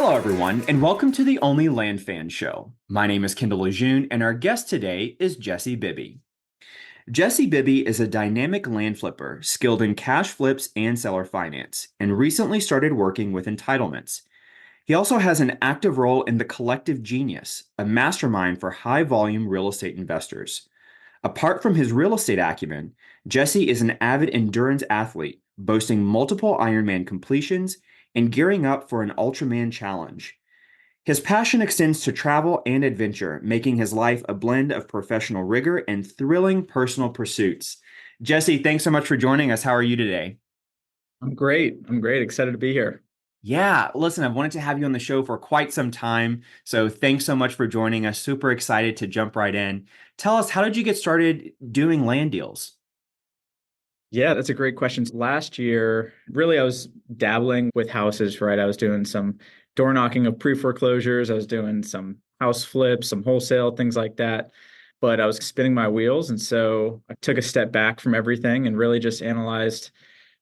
Hello, everyone, and welcome to the OnlyLandFans show. My name is Kendall Lejeune, and our guest today is Jesse Bibbee. Jesse Bibbee is a dynamic land flipper skilled in cash flips and seller finance, and recently started working with entitlements. He also has an active role in the Collective Genius, a mastermind for high-volume real estate investors. Apart from his real estate acumen, Jesse is an avid endurance athlete, boasting multiple Ironman completions and gearing up for an Ultraman challenge. His passion extends to travel and adventure, making his life a blend of professional rigor and thrilling personal pursuits. Jesse, thanks so much for joining us. How are you today? I'm great. I'm great. Excited to be here. Yeah, listen, I've wanted to have you on the show for quite some time. So thanks so much for joining us. Super excited to jump right in. Tell us, how did you get started doing land deals? Yeah, that's a great question. Last year, really, I was dabbling with houses, right? I was doing some door knocking of pre-foreclosures. I was doing some house flips, some wholesale, things like that. But I was spinning my wheels. And so I took a step back from everything and really just analyzed,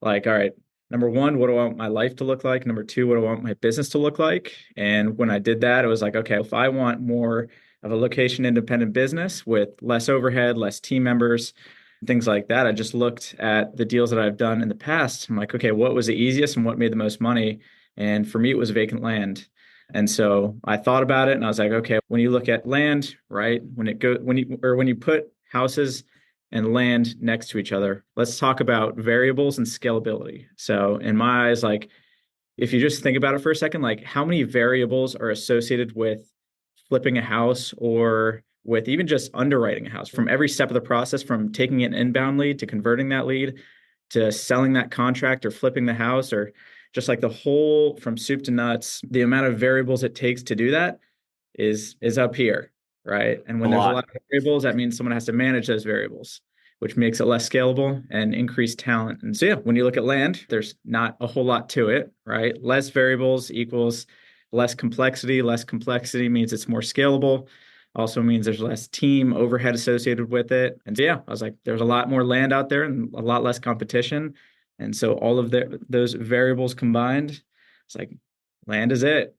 like, all right, number one, what do I want my life to look like? Number two, what do I want my business to look like? And when I did that, it was like, okay, if I want more of a location independent business with less overhead, less team members, things like that. I just looked at the deals that I've done in the past. I'm like, okay, what was the easiest and what made the most money? And for me, it was vacant land. And so I thought about it and I was like, okay, when you look at land, right, when you put houses and land next to each other, let's talk about variables and scalability. So in my eyes, like if you just think about it for a second, like how many variables are associated with flipping a house or with even just underwriting a house from every step of the process, from taking an inbound lead to converting that lead to selling that contract or flipping the house, or just like the whole from soup to nuts, the amount of variables it takes to do that is up here, right? And A when there's a lot lot. of variables, that means someone has to manage those variables, which makes it less scalable and increase talent. And so yeah, when you look at land, there's not a whole lot to it, right? Less variables equals less complexity. Less complexity means it's more scalable. Also means there's less team overhead associated with it. And so yeah, I was like, there's a lot more land out there and a lot less competition. And so all of those variables combined, it's like land is it.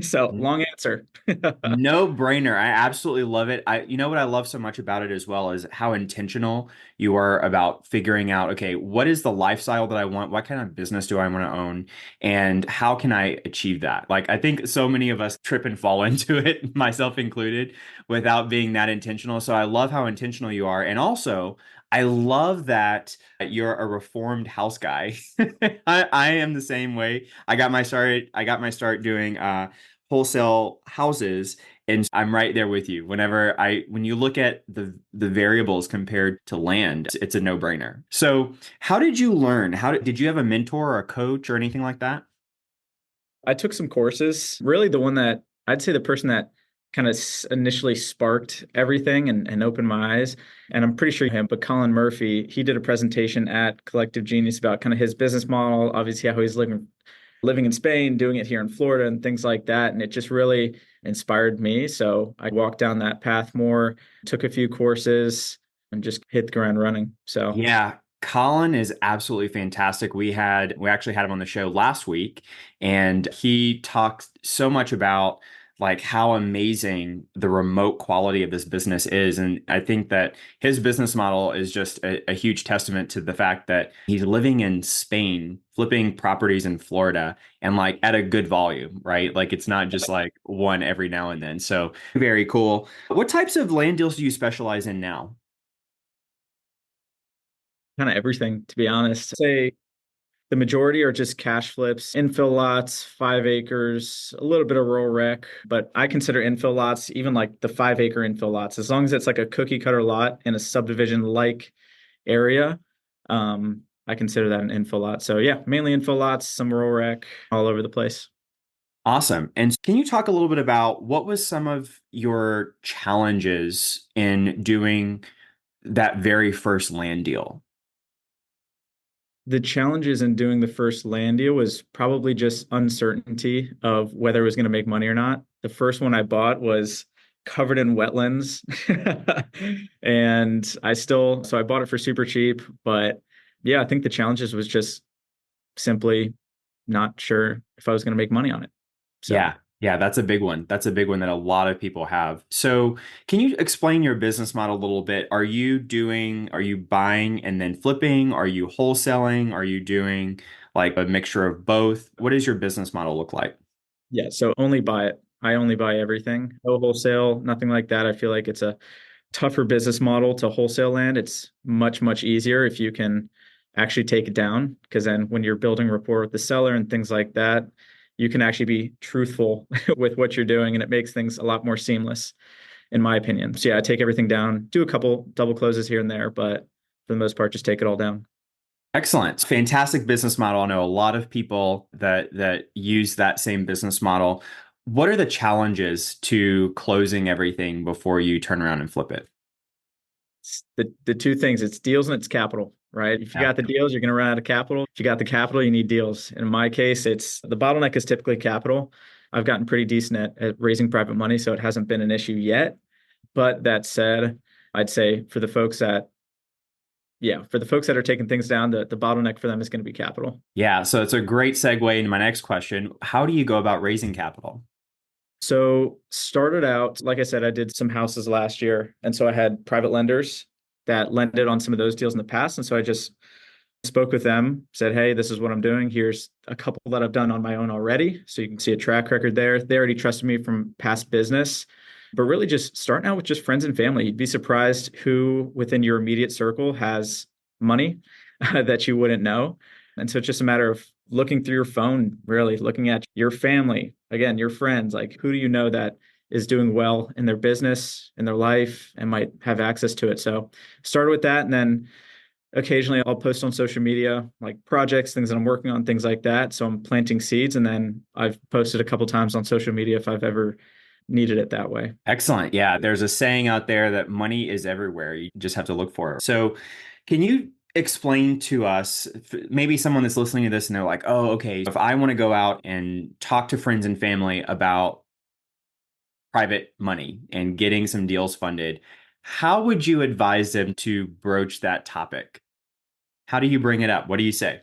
So long answer. No brainer. I absolutely love it. You know what I love so much about it as well is how intentional you are about figuring out, okay, what is the lifestyle that I want? What kind of business do I want to own? And how can I achieve that? Like, I think so many of us trip and fall into it, myself included, without being that intentional. So I love how intentional you are. And also, I love that you're a reformed house guy. I am the same way. I got my start doing wholesale houses, and I'm right there with you. When you look at the variables compared to land, it's a no-brainer. So how did you learn? Did you have a mentor or a coach or anything like that? I took some courses. Really, the one that I'd say the person that kind of initially sparked everything and opened my eyes. And I'm pretty sure him, but Colin Murphy, he did a presentation at Collective Genius about kind of his business model, obviously how he's living in Spain, doing it here in Florida and things like that. And it just really inspired me. So I walked down that path more, took a few courses and just hit the ground running. So Yeah, Colin is absolutely fantastic. We actually had him on the show last week, and he talked so much about like how amazing the remote quality of this business is. And I think that his business model is just a huge testament to the fact that he's living in Spain, flipping properties in Florida, and like at a good volume, right? Like it's not just like one every now and then. So very cool. What types of land deals do you specialize in now? kind of everything, to be honest. Say the majority are just cash flips, infill lots, 5 acres, a little bit of rural rec, but I consider infill lots, even like the 5 acre infill lots, as long as it's like a cookie cutter lot in a subdivision like area, I consider that an infill lot. So yeah, mainly infill lots, some rural rec, all over the place. Awesome. And can you talk a little bit about what was some of your challenges in doing that very first land deal? The challenges in doing the first land deal was probably just uncertainty of whether it was going to make money or not. The first one I bought was covered in wetlands. And so I bought it for super cheap. But yeah, I think the challenges was just simply not sure if I was going to make money on it. Yeah. So Yeah, that's a big one. That's a big one that a lot of people have. So, can you explain your business model a little bit? Are you buying and then flipping? Are you wholesaling? Are you doing like a mixture of both? What does your business model look like? Yeah, so only buy it. I only buy everything. No wholesale, nothing like that. I feel like it's a tougher business model to wholesale land. It's much, much easier if you can actually take it down. Because then when you're building rapport with the seller and things like that, you can actually be truthful with what you're doing, and it makes things a lot more seamless, in my opinion. So yeah, I take everything down, do a couple double closes here and there, but for the most part, just take it all down. Excellent. Fantastic business model. I know a lot of people that use that same business model. What are the challenges to closing everything before you turn around and flip it? It's the two things, it's deals and it's capital, right? If you Yeah. got the deals, you're going to run out of capital. If you got the capital, you need deals. In my case, it's the bottleneck is typically capital. I've gotten pretty decent at raising private money, so it hasn't been an issue yet. But that said, I'd say for the folks that, yeah, for the folks that are taking things down, the bottleneck for them is going to be capital. Yeah, so it's a great segue into my next question. How do you go about raising capital? So started out, like I said, I did some houses last year. And so I had private lenders that lended on some of those deals in the past. And so I just spoke with them, said, hey, this is what I'm doing. Here's a couple that I've done on my own already. So you can see a track record there. They already trusted me from past business, but really just starting out with just friends and family. You'd be surprised who within your immediate circle has money that you wouldn't know. And so it's just a matter of looking through your phone, really looking at your family, again, your friends, like who do you know that is doing well in their business, in their life, and might have access to it. So started with that. And then occasionally I'll post on social media, like projects, things that I'm working on, things like that. So I'm planting seeds. And then I've posted a couple times on social media if I've ever needed it that way. Excellent. Yeah, there's a saying out there that money is everywhere. You just have to look for it. So, can you explain to us, maybe someone that's listening to this and they're like, oh, okay, if I want to go out and talk to friends and family about private money and getting some deals funded, how would you advise them to broach that topic? How do you bring it up? What do you say?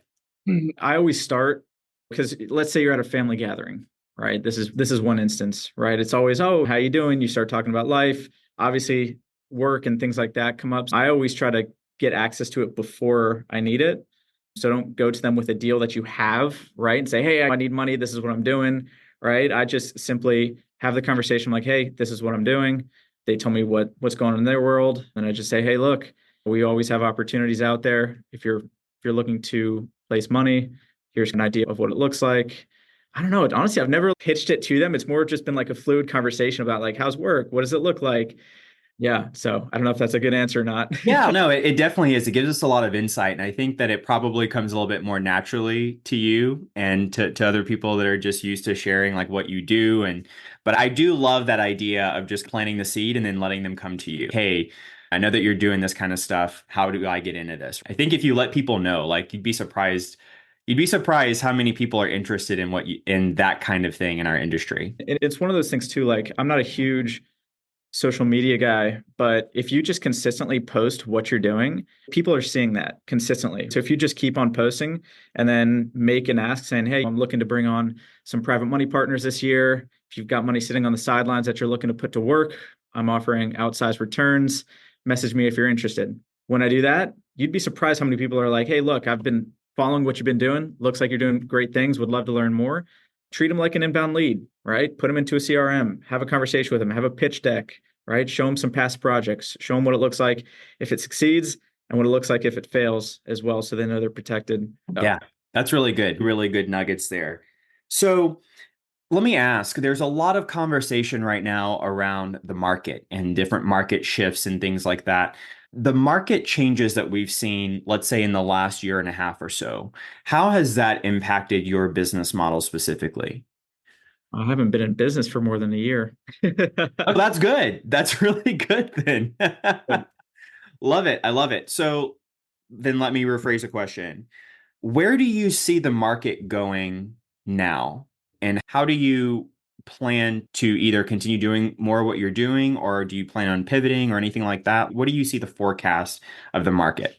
I always start because let's say you're at a family gathering, right? This is one instance, right? It's always, oh, how you doing? You start talking about life. Obviously, work and things like that come up. I always try to get access to it before I need it. So don't go to them with a deal that you have, right? And say, hey, I need money. This is what I'm doing, right? I just simply have the conversation like, hey, this is what I'm doing. They tell me what's going on in their world. And I just say, hey, look, we always have opportunities out there. If you're looking to place money, here's an idea of what it looks like. I don't know. Honestly, I've never pitched it to them. It's more just been like a fluid conversation about like, how's work? What does it look like? Yeah. So I don't know if that's a good answer or not. Yeah, no, it definitely is. It gives us a lot of insight. And I think that it probably comes a little bit more naturally to you and to other people that are just used to sharing like what you do. But I do love that idea of just planting the seed and then letting them come to you. Hey, I know that you're doing this kind of stuff. How do I get into this? I think if you let people know, like you'd be surprised how many people are interested in in that kind of thing in our industry. It's one of those things too. Like I'm not a huge social media guy, but if you just consistently post what you're doing, people are seeing that consistently. So if you just keep on posting and then make an ask saying, hey, I'm looking to bring on some private money partners this year. If you've got money sitting on the sidelines that you're looking to put to work, I'm offering outsized returns. Message me if you're interested. When I do that, you'd be surprised how many people are like, hey, look, I've been following what you've been doing. Looks like you're doing great things. Would love to learn more. Treat them like an inbound lead, right? Put them into a CRM, have a conversation with them, have a pitch deck, right? Show them some past projects, show them what it looks like if it succeeds and what it looks like if it fails as well. So they know they're protected. Oh, Yeah, that's really good. Really good nuggets there. So, let me ask, there's a lot of conversation right now around the market and different market shifts and things like that. The market changes that we've seen, let's say in the last year and a half or so, how has that impacted your business model specifically? I haven't been in business for more than a year. Oh, that's good. That's really good then. Love it. I love it. So then let me rephrase the question. Where do you see the market going now? And how do you plan to either continue doing more of what you're doing, or do you plan on pivoting or anything like that? What do you see the forecast of the market?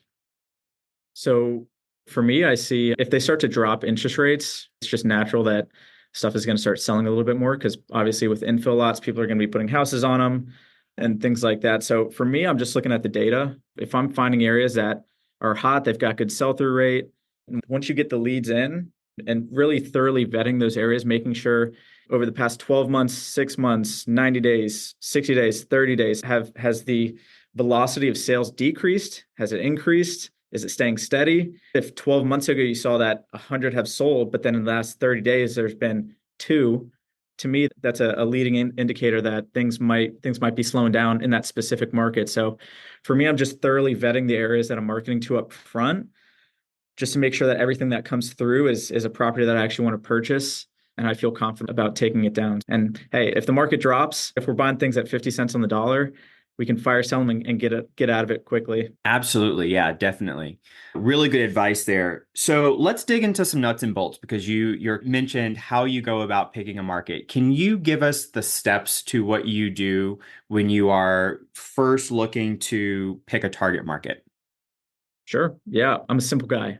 So for me, I see if they start to drop interest rates, it's just natural that stuff is going to start selling a little bit more because obviously with infill lots, people are going to be putting houses on them and things like that. So for me, I'm just looking at the data. If I'm finding areas that are hot, they've got good sell-through rate. And once you get the leads in and really thoroughly vetting those areas, making sure over the past 12 months, 6 months, 90 days, 60 days, 30 days, has the velocity of sales decreased? Has it increased? Is it staying steady? If 12 months ago you saw that 100 have sold, but then in the last 30 days there's been two, to me that's a leading indicator that things might be slowing down in that specific market. So for me, I'm just thoroughly vetting the areas that I'm marketing to up front, just to make sure that everything that comes through is a property that I actually want to purchase and I feel confident about taking it down. And hey, if the market drops, if we're buying things at 50 cents on the dollar, we can fire sell them and get out of it quickly. Absolutely. Yeah, definitely. Really good advice there. So let's dig into some nuts and bolts because you mentioned how you go about picking a market. Can you give us the steps to what you do when you are first looking to pick a target market? Sure. Yeah, I'm a simple guy.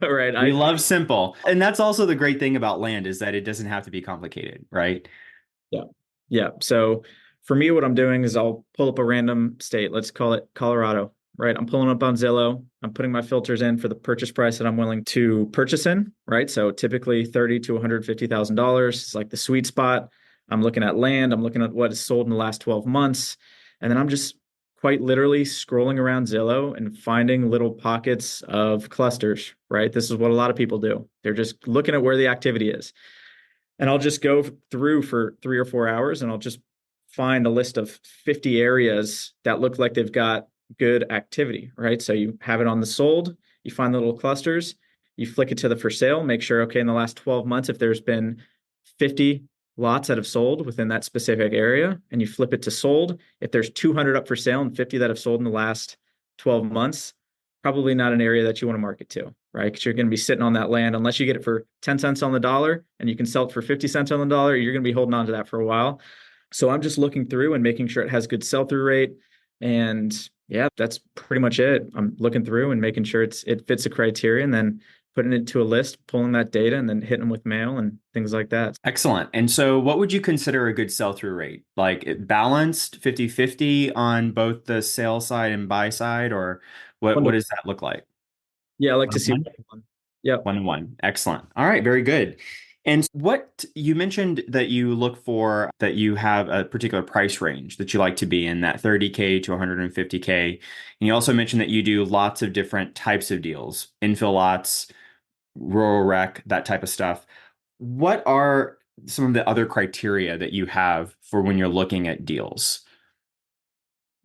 All right. We love simple. And that's also the great thing about land is that it doesn't have to be complicated, right? Yeah. Yeah. So for me, what I'm doing is I'll pull up a random state. Let's call it Colorado, right? I'm pulling up on Zillow. I'm putting my filters in for the purchase price that I'm willing to purchase in, right? So typically 30 to $150,000 is like the sweet spot. I'm looking at land. I'm looking at what is sold in the last 12 months. And then I'm just quite literally scrolling around Zillow and finding little pockets of clusters, right? This is what a lot of people do. They're just looking at where the activity is. And I'll just go through for 3 or 4 hours and I'll just find a list of 50 areas that look like they've got good activity, right? So you have it on the sold, you find the little clusters, you flick it to the for sale, make sure, okay, in the last 12 months, if there's been 50 lots that have sold within that specific area, and you flip it to sold, if there's 200 up for sale and 50 that have sold in the last 12 months, probably not an area that you want to market to, right? Because you're going to be sitting on that land unless you get it for 10 cents on the dollar and you can sell it for 50 cents on the dollar, you're going to be holding on to that for a while. So I'm just looking through and making sure it has good sell-through rate. And yeah, that's pretty much it. I'm looking through and making sure it fits the criteria and then putting it to a list, pulling that data and then hitting them with mail and things like that. Excellent. And so what would you consider a good sell-through rate? Like it balanced 50-50 on both the sell side and buy side, or what does that look like? Yeah, I like One to to see one? one. Yep. 1 to 1. Excellent. All right, very good. And what you mentioned that you look for that you have a particular price range that you like to be in, that 30K to 150K. And you also mentioned that you do lots of different types of deals, infill lots, rural rec, that type of stuff. What are some of the other criteria that you have for when you're looking at deals?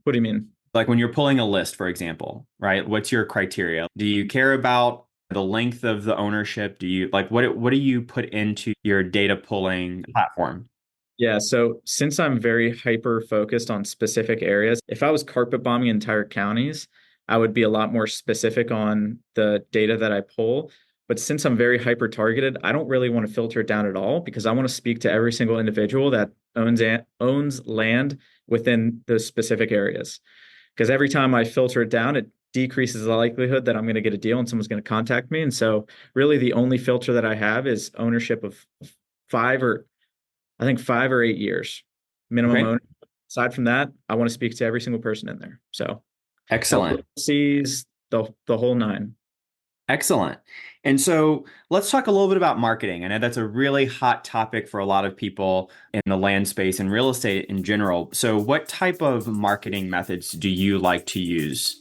What do you mean? Like when you're pulling a list, for example, right? What's your criteria? Do you care about the length of the ownership? Do you like what do you put into your data pulling platform? Yeah, so since I'm very hyper focused on specific areas, if I was carpet bombing entire counties, I would be a lot more specific on the data that I pull. But since I'm very hyper targeted, I don't really want to filter it down at all because I want to speak to every single individual that owns land within those specific areas. Because every time I filter it down, it decreases the likelihood that I'm going to get a deal and someone's going to contact me. And so really the only filter that I have is ownership of five or I think 5 or 8 years minimum Okay. owner. Aside from that, I want to speak to every single person in there. So Excellent. LLCs, the whole nine. Excellent. And so let's talk a little bit about marketing. I know that's a really hot topic for a lot of people in the land space and real estate in general. So what type of marketing methods do you like to use?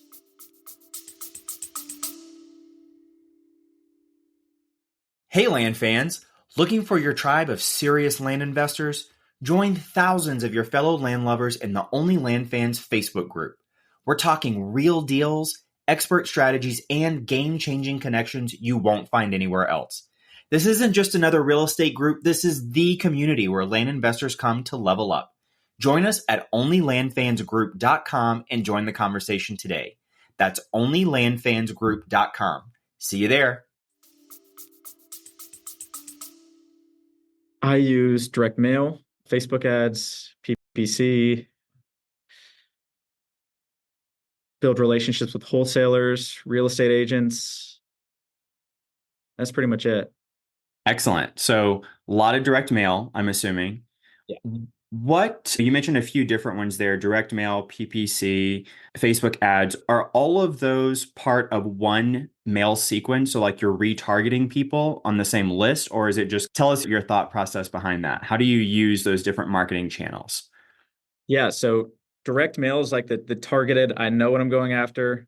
Hey, land fans! Looking for your tribe of serious land investors? Join thousands of your fellow land lovers in the Only Land Fans Facebook group. We're talking real deals, expert strategies, and game-changing connections you won't find anywhere else. This isn't just another real estate group. This is the community where land investors come to level up. Join us at onlylandfansgroup.com and join the conversation today. That's onlylandfansgroup.com. See you there. I use direct mail, Facebook ads, PPC, build relationships with wholesalers, real estate agents. That's pretty much it. Excellent. So a lot of direct mail, I'm assuming. Yeah. What you mentioned a few different ones there, direct mail, PPC, Facebook ads. Are all of those part of one mail sequence? So like you're retargeting people on the same list, or is it just tell us your thought process behind that? How do you use those different marketing channels? Yeah. So direct mail is like the targeted, I know what I'm going after.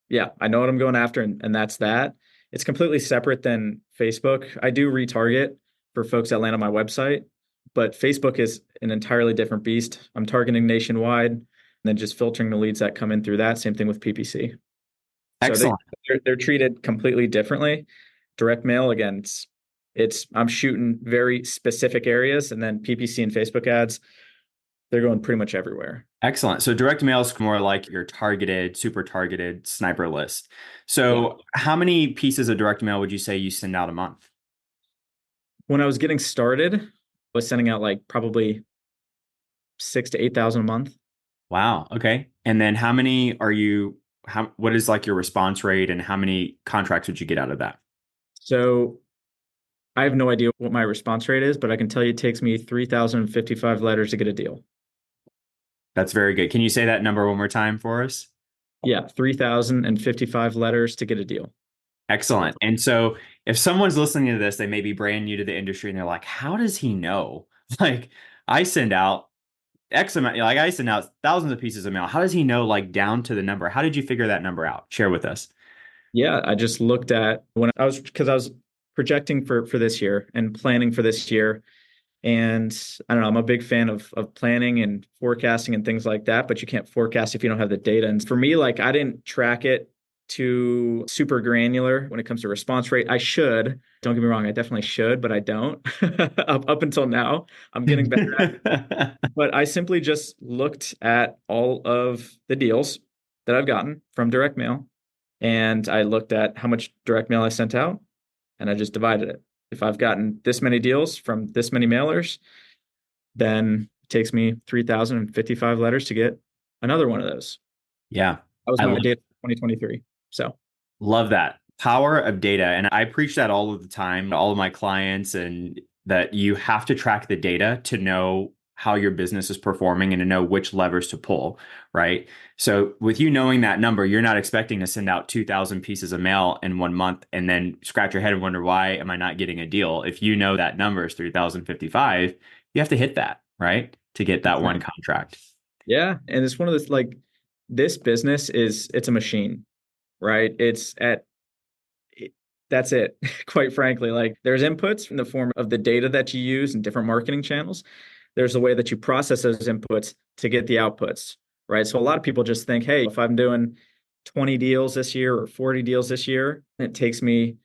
Yeah, I know what I'm going after, and that's that. It's completely separate than Facebook. I do retarget for folks that land on my website, but Facebook is an entirely different beast. I'm targeting nationwide and then just filtering the leads that come in through that. Same thing with PPC. So Excellent. they're treated completely differently. Direct mail, again, it's I'm shooting very specific areas, and then PPC and Facebook ads, they're going pretty much everywhere. Excellent. So direct mail is more like your targeted, super targeted sniper list. Yeah. So how many pieces of direct mail would you say you send out a month? When I was getting started, I was sending out like probably 6 to 8 thousand a month. Wow. Okay. And then how many are you, what is like your response rate and how many contracts would you get out of that? So I have no idea what my response rate is, but I can tell you it takes me 3,055 letters to get a deal. That's very good. Can you say that number one more time for us? Yeah, 3,055 letters to get a deal. Excellent. And so if someone's listening to this, they may be brand new to the industry and they're like, how does he know? Like I send out X amount, like I send out thousands of pieces of mail. How does he know like down to the number? How did you figure that number out? Share with us. Yeah, I just looked at when I was because I was projecting for this year and planning for this year. And I don't know, I'm a big fan of planning and forecasting and things like that, but you can't forecast if you don't have the data. And for me, like I didn't track it to super granular when it comes to response rate. I should. Don't get me wrong, I definitely should, but I don't. up until now, I'm getting better at it. But I simply just looked at all of the deals that I've gotten from direct mail, and I looked at how much direct mail I sent out, and I just divided it. If I've gotten this many deals from this many mailers, then it takes me 3,055 letters to get another one of those. Yeah. That was I my love data for 2023. So, Love that power of data. And I preach that all of the time to all of my clients, and that you have to track the data to know how your business is performing and to know which levers to pull, right? So with you knowing that number, you're not expecting to send out 2,000 pieces of mail in 1 month and then scratch your head and wonder, why am I not getting a deal? If you know that number is 3,055, you have to hit that, right? To get that one contract. yeah. And it's one of those like this business it's a machine, right? That's it. Quite frankly, like there's inputs in the form of the data that you use in different marketing channels. There's a way that you process those inputs to get the outputs, right? So a lot of people just think, hey, if I'm doing 20 deals this year or 40 deals this year, it takes me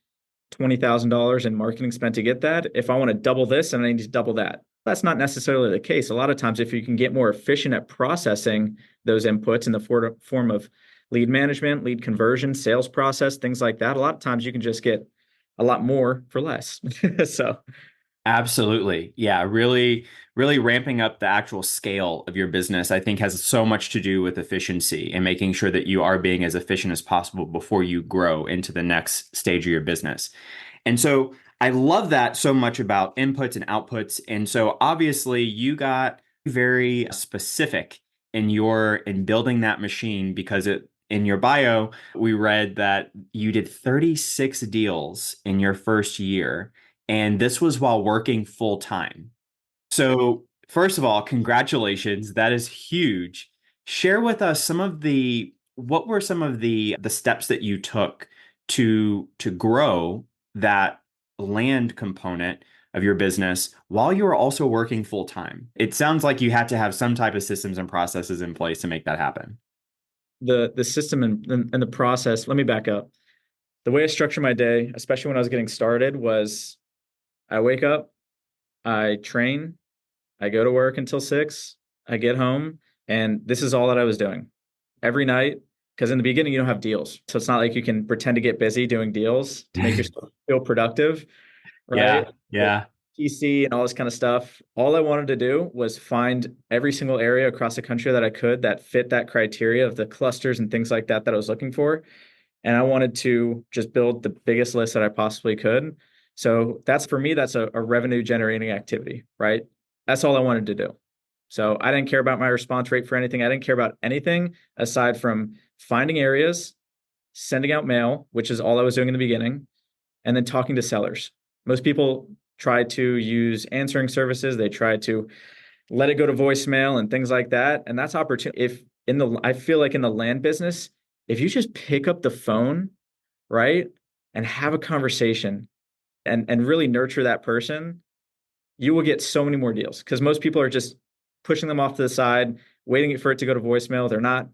$20,000 in marketing spent to get that. If I want to double this, and I need to double that. That's not necessarily the case. A lot of times, if you can get more efficient at processing those inputs in the form of lead management, lead conversion, sales process, things like that, a lot of times you can just get a lot more for less. So, Absolutely. Yeah, really, really ramping up the actual scale of your business, I think, has so much to do with efficiency and making sure that you are being as efficient as possible before you grow into the next stage of your business. And so I love that so much about inputs and outputs. And so obviously you got very specific in building that machine, because it in your bio, we read that you did 36 deals in your first year, and this was while working full time. So, first of all, congratulations. That is huge. Share with us what were some of the steps that you took to grow that land component of your business while you were also working full time. It sounds like you had to have some type of systems and processes in place to make that happen. the system and the process, let me back up. The way I structure my day, especially when I was getting started, was I wake up, I train, I go to work until 6, I get home, and this is all that I was doing every night. Because in the beginning, you don't have deals. So it's not like you can pretend to get busy doing deals to make yourself feel productive, right? Yeah, With yeah. PC and all this kind of stuff. All I wanted to do was find every single area across the country that I could that fit that criteria of the clusters and things like that I was looking for. And I wanted to just build the biggest list that I possibly could. So that's for me, that's a revenue generating activity, right? That's all I wanted to do. So I didn't care about my response rate for anything. I didn't care about anything aside from finding areas, sending out mail, which is all I was doing in the beginning, and then talking to sellers. Most people try to use answering services. They try to let it go to voicemail and things like that. And that's opportunity. If in the, I feel like in the land business, if you just pick up the phone, right, and have a conversation and really nurture that person, you will get so many more deals because most people are just pushing them off to the side, waiting for it to go to voicemail. They're not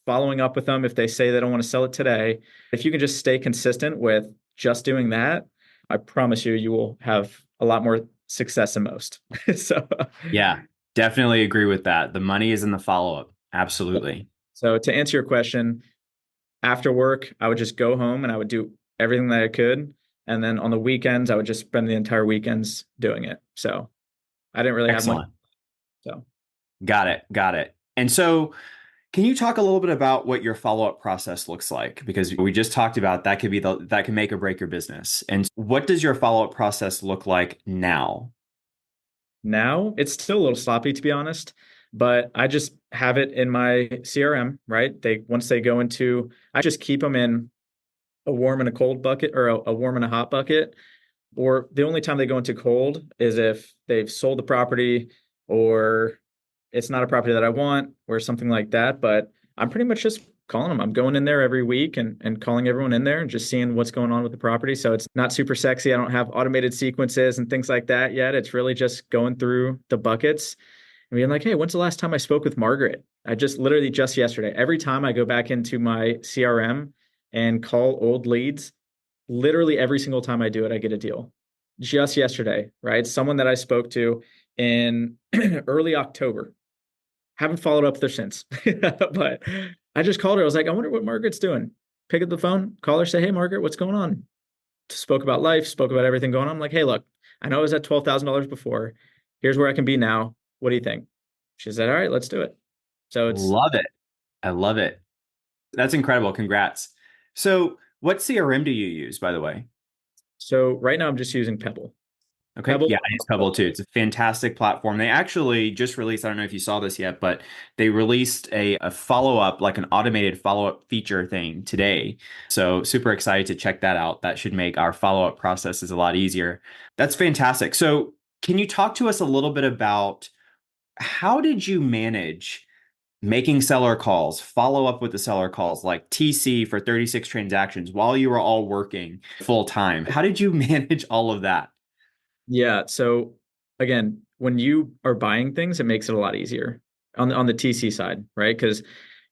following up with them if they say they don't want to sell it today. If you can just stay consistent with just doing that, I promise you, you will have a lot more success than most. So, Yeah, definitely agree with that. The money is in the follow-up. Absolutely. so to answer your question, after work, I would just go home and I would do everything that I could. And then on the weekends, I would just spend the entire weekends doing it. So I didn't really have much. Excellent. So, Got it. Got it. And so can you talk a little bit about what your follow-up process looks like? Because we just talked about that could be that can make or break your business. And what does your follow-up process look like now? now it's still a little sloppy, to be honest, but I just have it in my CRM, right? They once they go into, I just keep them in a warm and a cold bucket or a warm and a hot bucket. Or the only time they go into cold is if they've sold the property or it's not a property that I want or something like that. But I'm pretty much just calling them. I'm going in there every week and calling everyone in there and just seeing what's going on with the property. So it's not super sexy. I don't have automated sequences and things like that yet. It's really just going through the buckets and being like, hey, when's the last time I spoke with Margaret? I just literally just yesterday. Every time I go back into my CRM and call old leads, literally every single time I do it, I get a deal. Just yesterday, right? Someone that I spoke to in early October. Haven't followed up there since. But I just called her. I was like, I wonder what Margaret's doing. Pick up the phone, call her, say, hey, Margaret, what's going on? Spoke about life, spoke about everything going on. I'm like, hey, look, I know I was at $12,000 before. Here's where I can be now. What do you think? She said, all right, let's do it. So it's Love it. I love it. That's incredible. Congrats. So, what CRM do you use, by the way? so right now I'm just using Pebble. Okay. Pebble. Yeah, I use Pebble too. It's a fantastic platform. They actually just released, I don't know if you saw this yet, but they released a follow-up, like an automated follow-up feature thing today. So super excited to check that out. That should make our follow-up processes a lot easier. That's fantastic. So can you talk to us a little bit about how did you manage making seller calls, follow up with the seller calls, like TC for 36 transactions while you were all working full time? How did you manage all of that? Yeah. So again, when you are buying things, it makes it a lot easier on the TC side, right? Because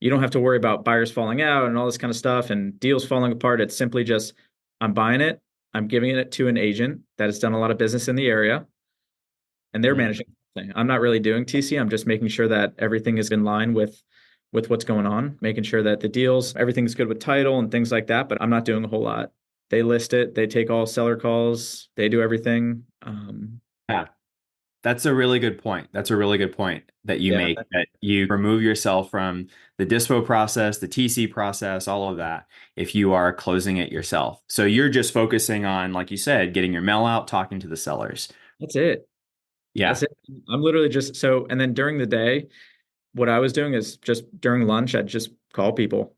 you don't have to worry about buyers falling out and all this kind of stuff and deals falling apart. It's simply just I'm buying it, I'm giving it to an agent that has done a lot of business in the area, and they're Mhm. managing the thing. I'm not really doing TC. I'm just making sure that everything is in line with what's going on, making sure that the deals, everything's good with title and things like that. But I'm not doing a whole lot. They list it, they take all seller calls, they do everything. Yeah. That's a really good point. That's a really good point that you Yeah, make, that you remove yourself from the dispo process, the TC process, all of that, if you are closing it yourself. So you're just focusing on, like you said, getting your mail out, talking to the sellers. that's it. Yeah, That's it. I'm literally just so, and then during the day, what I was doing is just during lunch, I'd just call people.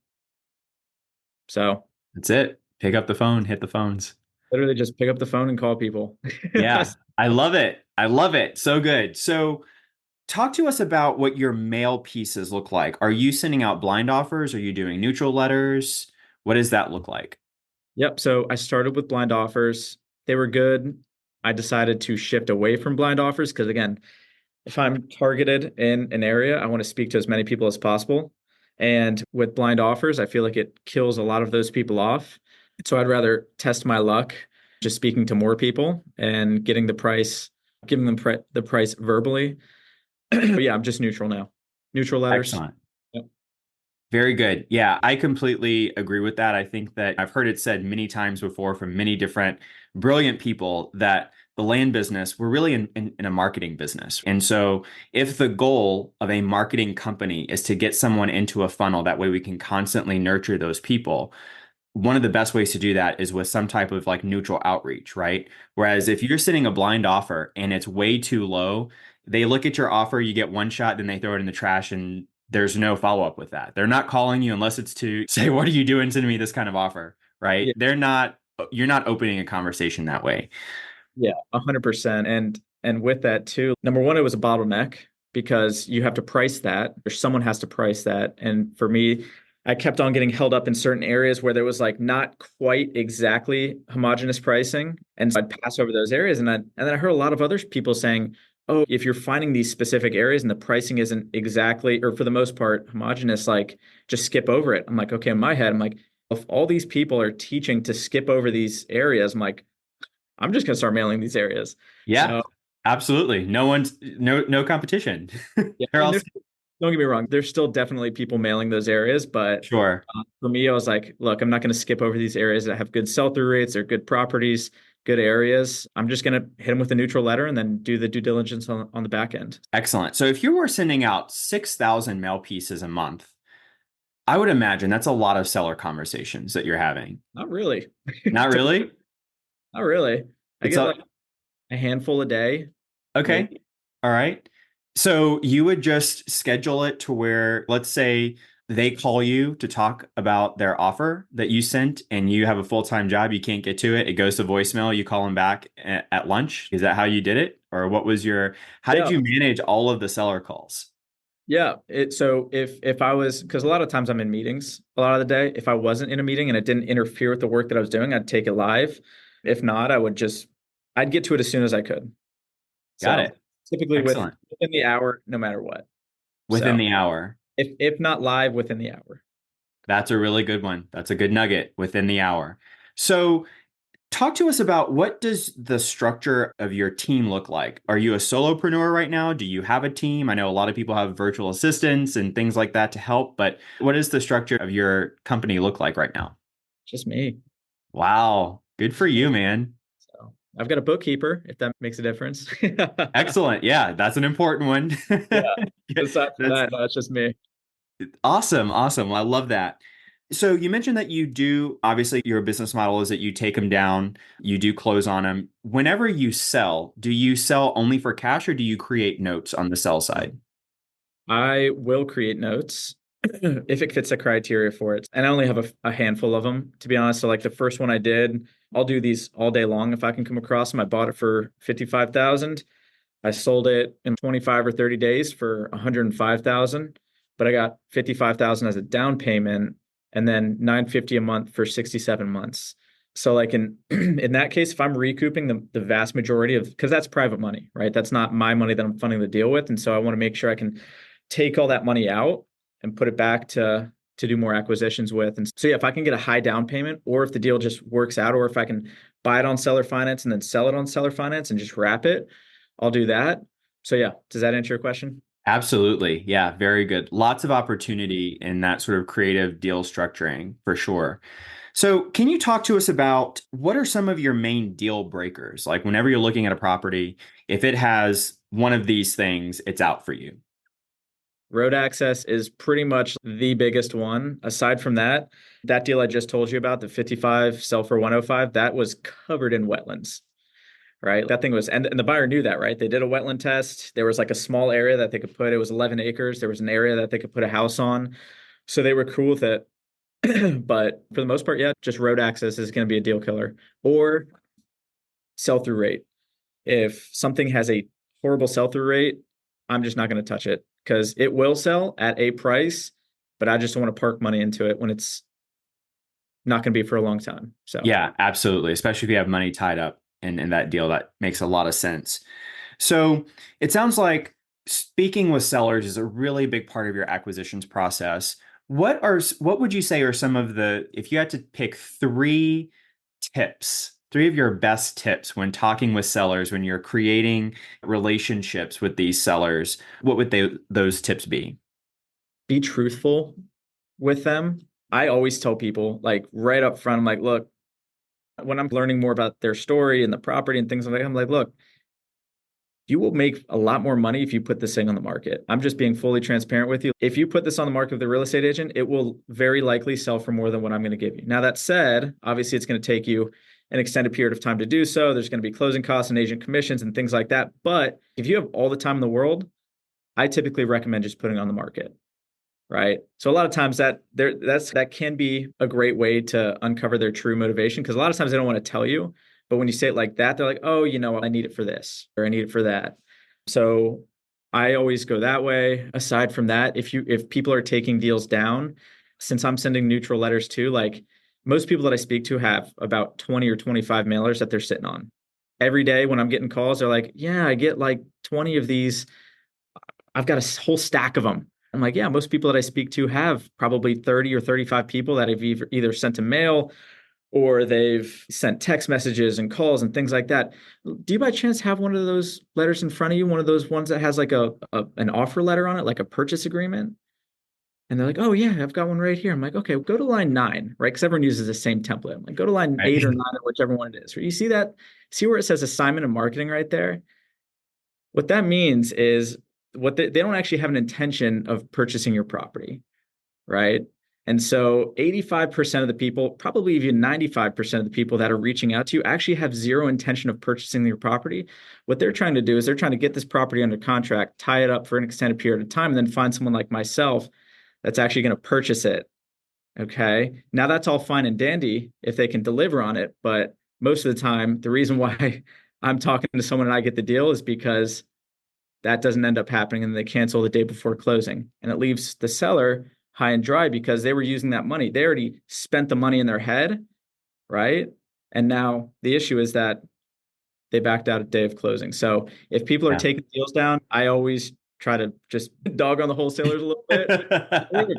So that's it. Pick up the phone, hit the phones. literally just pick up the phone and call people. Yeah, I love it. I love it. So good. So talk to us about what your mail pieces look like. Are you sending out blind offers? Are you doing neutral letters? What does that look like? Yep. So I started with blind offers. They were good. I decided to shift away from blind offers because, again, if I'm targeted in an area, I want to speak to as many people as possible. And with blind offers, I feel like it kills a lot of those people off. So I'd rather test my luck just speaking to more people and getting the price, giving them the price verbally. But yeah, I'm just neutral now. Neutral letters. Excellent. Yep. Very good. Yeah, I completely agree with that. I think that I've heard it said many times before from many different brilliant people that the land business, we're really in a marketing business. And so if the goal of a marketing company is to get someone into a funnel, that way we can constantly nurture those people, one of the best ways to do that is with some type of like neutral outreach, right? Whereas if you're sending a blind offer and it's way too low, they look at your offer, you get one shot, then they throw it in the trash and there's no follow up with that. They're not calling you unless it's to say, what are you doing sending me this kind of offer, right? Yeah. You're not opening a conversation that way. Yeah, 100%. And with that too, number one, it was a bottleneck because you have to price that, or someone has to price that. And for me, I kept on getting held up in certain areas where there was like not quite exactly homogenous pricing. And so I'd pass over those areas. And then I heard a lot of other people saying, oh, if you're finding these specific areas and the pricing isn't exactly, or for the most part, homogenous, like just skip over it. I'm like, okay, in my head, I'm like, if all these people are teaching to skip over these areas, I'm like, I'm just gonna start mailing these areas. Yeah, So absolutely. No competition. yeah, I They're mean, all don't get me wrong, there's still definitely people mailing those areas, but sure. for me, I was like, look, I'm not going to skip over these areas that have good sell-through rates, they're good properties, good areas. I'm just going to hit them with a neutral letter and then do the due diligence on the back end. Excellent. So if you were sending out 6,000 mail pieces a month, I would imagine that's a lot of seller conversations that you're having. Not really. Not really? Not really. I It's get a like a handful a day, okay. maybe. All right. So you would just schedule it to where, let's say they call you to talk about their offer that you sent and you have a full-time job, you can't get to it, it goes to voicemail, you call them back at lunch. Is that how you did it? Or how did Yeah. you manage all of the seller calls? Yeah. So if I was, because a lot of times I'm in meetings a lot of the day. If I wasn't in a meeting and it didn't interfere with the work that I was doing, I'd take it live. If not, I'd get to it as soon as I could. Got So it. typically Excellent. within the hour, no matter what. Within So the hour. if not live, within the hour. That's a really good one. That's a good nugget within the hour. So talk to us about what does the structure of your team look like? Are you a solopreneur right now? Do you have a team? I know a lot of people have virtual assistants and things like that to help, but what does the structure of your company look like right now? Just me. Wow. Good for Just me. you, man. So I've got a bookkeeper, if that makes a difference. Excellent. Yeah, that's an important one. Yeah. Aside from That's that, no, it's just me. awesome. Awesome. I love that. So you mentioned that you do, obviously, your business model is that you take them down, you do close on them. Whenever you sell, do you sell only for cash or do you create notes on the sell side? I will create notes if it fits the criteria for it. And I only have a handful of them, to be honest. So like the first one I did, I'll do these all day long if I can come across them. I bought it for 55,000. I sold it in 25 or 30 days for 105,000, but I got 55,000 as a down payment and then 950 a month for 67 months. So like in in that case, if I'm recouping the vast majority of, because that's private money, right? That's not my money that I'm funding the deal with. And so I want to make sure I can take all that money out and put it back to do more acquisitions with. And so yeah, if I can get a high down payment, or if the deal just works out, or if I can buy it on seller finance and then sell it on seller finance and just wrap it, I'll do that. So yeah, does that answer your question? Absolutely. Yeah, very good. Lots of opportunity in that sort of creative deal structuring for sure. So, can you talk to us about what are some of your main deal breakers? Like, whenever you're looking at a property, if it has one of these things, it's out for you. Road access is pretty much the biggest one. Aside from that, that deal I just told you about, the 55 sell for 105, that was covered in wetlands, right? That thing was, and the buyer knew that, right? They did a wetland test. There was like a small area that they could put, it was 11 acres. There was an area that they could put a house on. So they were cool with it. But for the most part, yeah, just road access is going to be a deal killer, or sell through rate. If something has a horrible sell through rate, I'm just not going to touch it because it will sell at a price, but I just don't want to park money into it when it's not going to be for a long time. So Yeah, absolutely. Especially if you have money tied up in that deal, that makes a lot of sense. So, it sounds like speaking with sellers is a really big part of your acquisitions process. What would you say are some of the, if you had to pick three of your best tips when talking with sellers, when you're creating relationships with these sellers, what would those tips be? be truthful with them. I always tell people, like right up front, I'm like, look, when I'm learning more about their story and the property and things like that, I'm like, look, you will make a lot more money if you put this thing on the market. I'm just being fully transparent with you. If you put this on the market with a real estate agent, it will very likely sell for more than what I'm going to give you. Now, that said, obviously it's going to take you an extended period of time to do so. There's going to be closing costs and agent commissions and things like that. But if you have all the time in the world, I typically recommend just putting it on the market. Right. So a lot of times that can be a great way to uncover their true motivation, because a lot of times they don't want to tell you. But when you say it like that, they're like, oh, I need it for this or I need it for that. So I always go that way. Aside from that, if people are taking deals down, since I'm sending neutral letters too, like most people that I speak to have about 20 or 25 mailers that they're sitting on. Every day when I'm getting calls, they're like, yeah, I get like 20 of these. I've got a whole stack of them. I'm like, yeah, most people that I speak to have probably 30 or 35 people that have either sent a mail or they've sent text messages and calls and things like that. Do you by chance have one of those letters in front of you? One of those ones that has like an offer letter on it, like a purchase agreement? And they're like, oh yeah, I've got one right here. I'm like, okay, go to line 9, right? Because everyone uses the same template. I'm like, go to line Right. 8 or 9 or whichever one it is. You see that? See where it says assignment and marketing right there? What that means is they don't actually have an intention of purchasing your property, right? And so 85% of the people, probably even 95% of the people that are reaching out to you actually have zero intention of purchasing your property. What they're trying to do is they're trying to get this property under contract, tie it up for an extended period of time, and then find someone like myself that's actually going to purchase it. Okay. Now that's all fine and dandy if they can deliver on it. But most of the time, the reason why I'm talking to someone and I get the deal is because that doesn't end up happening and they cancel the day before closing. And it leaves the seller high and dry because they were using that money. They already spent the money in their head, right? And now the issue is that they backed out at day of closing. So if people are Yeah. taking deals down, I always try to just dog on the wholesalers a little bit. It works.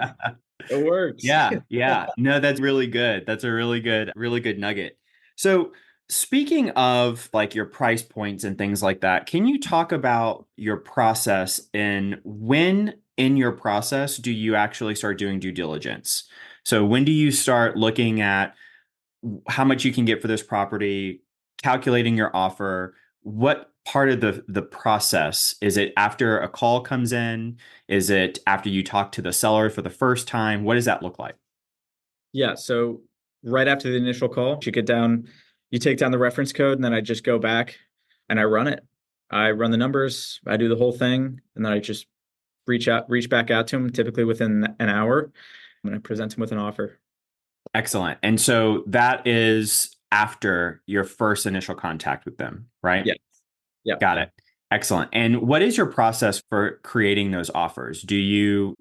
It works. Yeah, yeah. No, that's really good. That's a really good nugget. So, speaking of like your price points and things like that, can you talk about your process and when in your process do you actually start doing due diligence? So, when do you start looking at how much you can get for this property, calculating your offer? What part of the process is it after a call comes in? Is it after you talk to the seller for the first time? What does that look like? Yeah. So right after the initial call, you take down the reference code, and then I just go back and I run it. I run the numbers, I do the whole thing, and then I just reach back out to them, typically within an hour, and I present them with an offer. Excellent. And so that is after your first initial contact with them, right? Yeah. Yeah. Got it. Excellent. And what is your process for creating those offers? You'll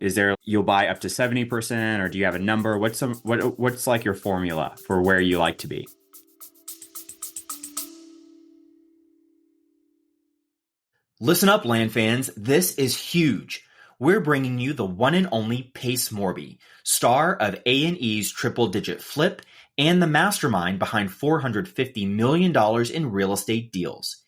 buy up to 70% or do you have a number? What's like your formula for where you like to be? Listen up, land fans. This is huge. We're bringing you the one and only Pace Morby, star of A&E's Triple Digit Flip and the mastermind behind $450 million in real estate deals.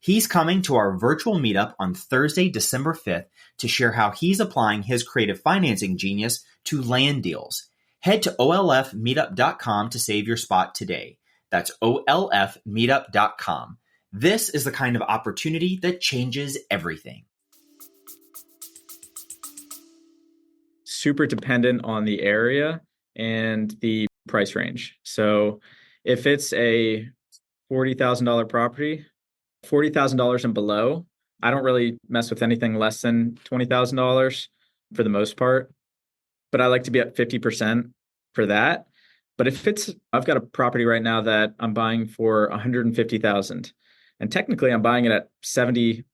He's coming to our virtual meetup on Thursday, December 5th to share how he's applying his creative financing genius to land deals. Head to olfmeetup.com to save your spot today. That's olfmeetup.com. This is the kind of opportunity that changes everything. Super dependent on the area and the price range. So if it's a $40,000 property, $40,000 and below, I don't really mess with anything less than $20,000 for the most part. But I like to be at 50% for that. But I've got a property right now that I'm buying for 150,000, and technically I'm buying it at 72%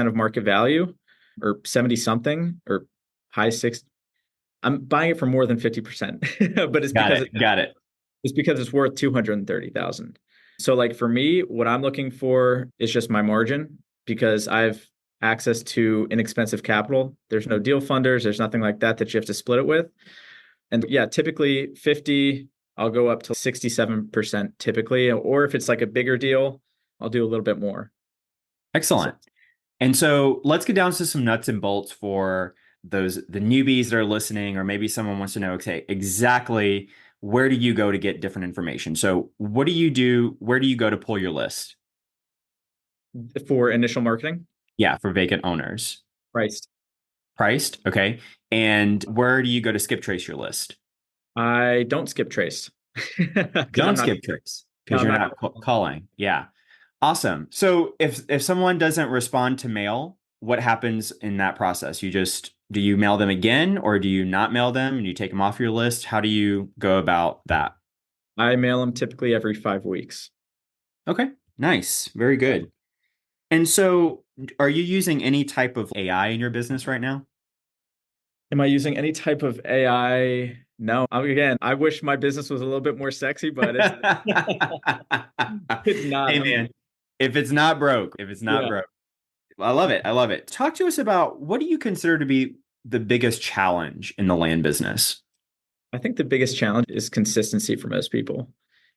of market value, or 70 something, or high six. I'm buying it for more than 50%, but Got it. it's because it's worth 230,000. So like for me, what I'm looking for is just my margin, because I've access to inexpensive capital. There's no deal funders. There's nothing like that you have to split it with. And yeah, typically 50, I'll go up to 67% typically. Or if it's like a bigger deal, I'll do a little bit more. Excellent. And so let's get down to some nuts and bolts for the newbies that are listening, or maybe someone wants to know, okay, exactly where do you go to get different information? So what do you do? Where do you go to pull your list? For initial marketing, Yeah, for vacant owners. priced. Priced, okay. And where do you go to skip trace your list? I don't skip trace because Don't skip trace no, because I'm you're not. not calling. Yeah. Awesome. So if someone doesn't respond to mail, what happens in that process? Do you mail them again or do you not mail them and you take them off your list? How do you go about that? I mail them typically every 5 weeks. Okay. Nice. Very good. And so are you using any type of AI in your business right now? Am I using any type of AI? No. Again, I wish my business was a little bit more sexy, but it's it's not. Hey man, if it's not broke, if it's not Yeah. broke. I love it. I love it. Talk to us about what do you consider to be the biggest challenge in the land business? I think the biggest challenge is consistency for most people.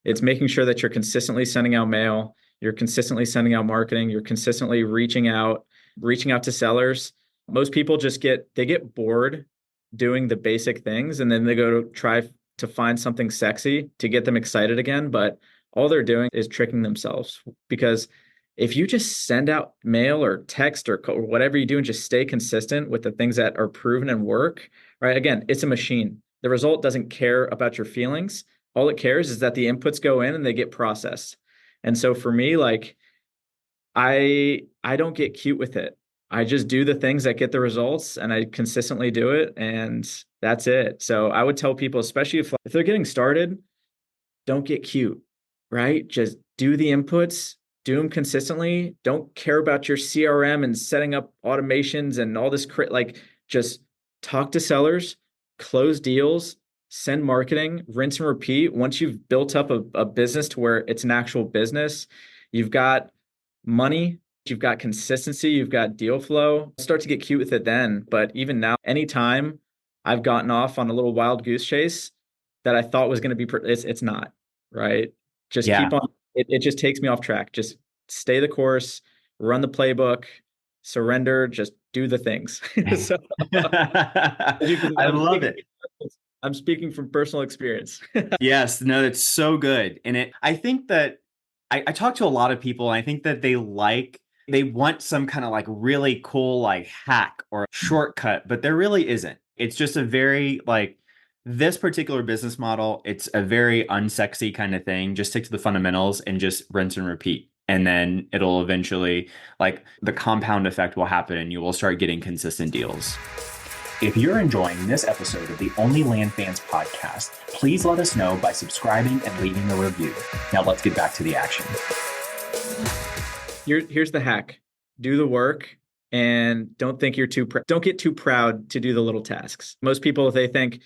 It's making sure that you're consistently sending out mail, you're consistently sending out marketing, you're consistently reaching out to sellers. Most people they get bored doing the basic things and then they go to try to find something sexy to get them excited again, but all they're doing is tricking themselves because if you just send out mail or text or whatever you do and just stay consistent with the things that are proven and work, right? Again, it's a machine. The result doesn't care about your feelings. All it cares is that the inputs go in and they get processed. And so for me, like I don't get cute with it. I just do the things that get the results and I consistently do it and that's it. So I would tell people, especially if they're getting started, don't get cute, right? Just do the inputs, do them consistently. Don't care about your CRM and setting up automations and all this like just talk to sellers, close deals, send marketing, rinse and repeat. Once you've built up a business to where it's an actual business, you've got money, you've got consistency, you've got deal flow. Start to get cute with it then. But even now, anytime I've gotten off on a little wild goose chase that I thought was going to be, it's not, right? Just Yeah. keep on. It just takes me off track. Just stay the course, run the playbook, surrender, just do the things. So I love it. I'm speaking from personal experience. Yes, no, it's so good. And I think that I talk to a lot of people and I think that they want some kind of like really cool like hack or shortcut, but there really isn't. It's just a very like this particular business model, it's a very unsexy kind of thing. Just stick to the fundamentals and just rinse and repeat. And then it'll eventually like the compound effect will happen and you will start getting consistent deals. If you're enjoying this episode of the Only Land Fans podcast, please let us know by subscribing and leaving a review. Now let's get back to the action. Here's the hack. Do the work and don't think don't get too proud to do the little tasks. Most people, if they think,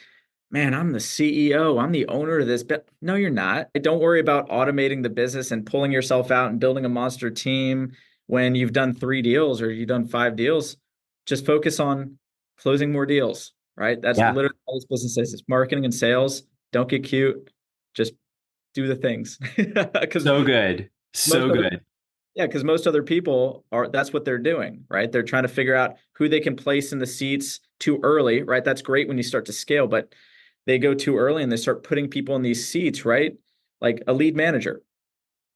man, I'm the CEO, I'm the owner of this, but no, you're not. Don't worry about automating the business and pulling yourself out and building a monster team when you've done 3 deals or you've done 5 deals. Just focus on closing more deals, right? That's Yeah. literally all this business is. It's marketing and sales. Don't get cute. Just do the things. Because So good. most So other good. yeah, because most other people that's what they're doing, right? They're trying to figure out who they can place in the seats too early, right? That's great when you start to scale, but they go too early and they start putting people in these seats, right? Like a lead manager.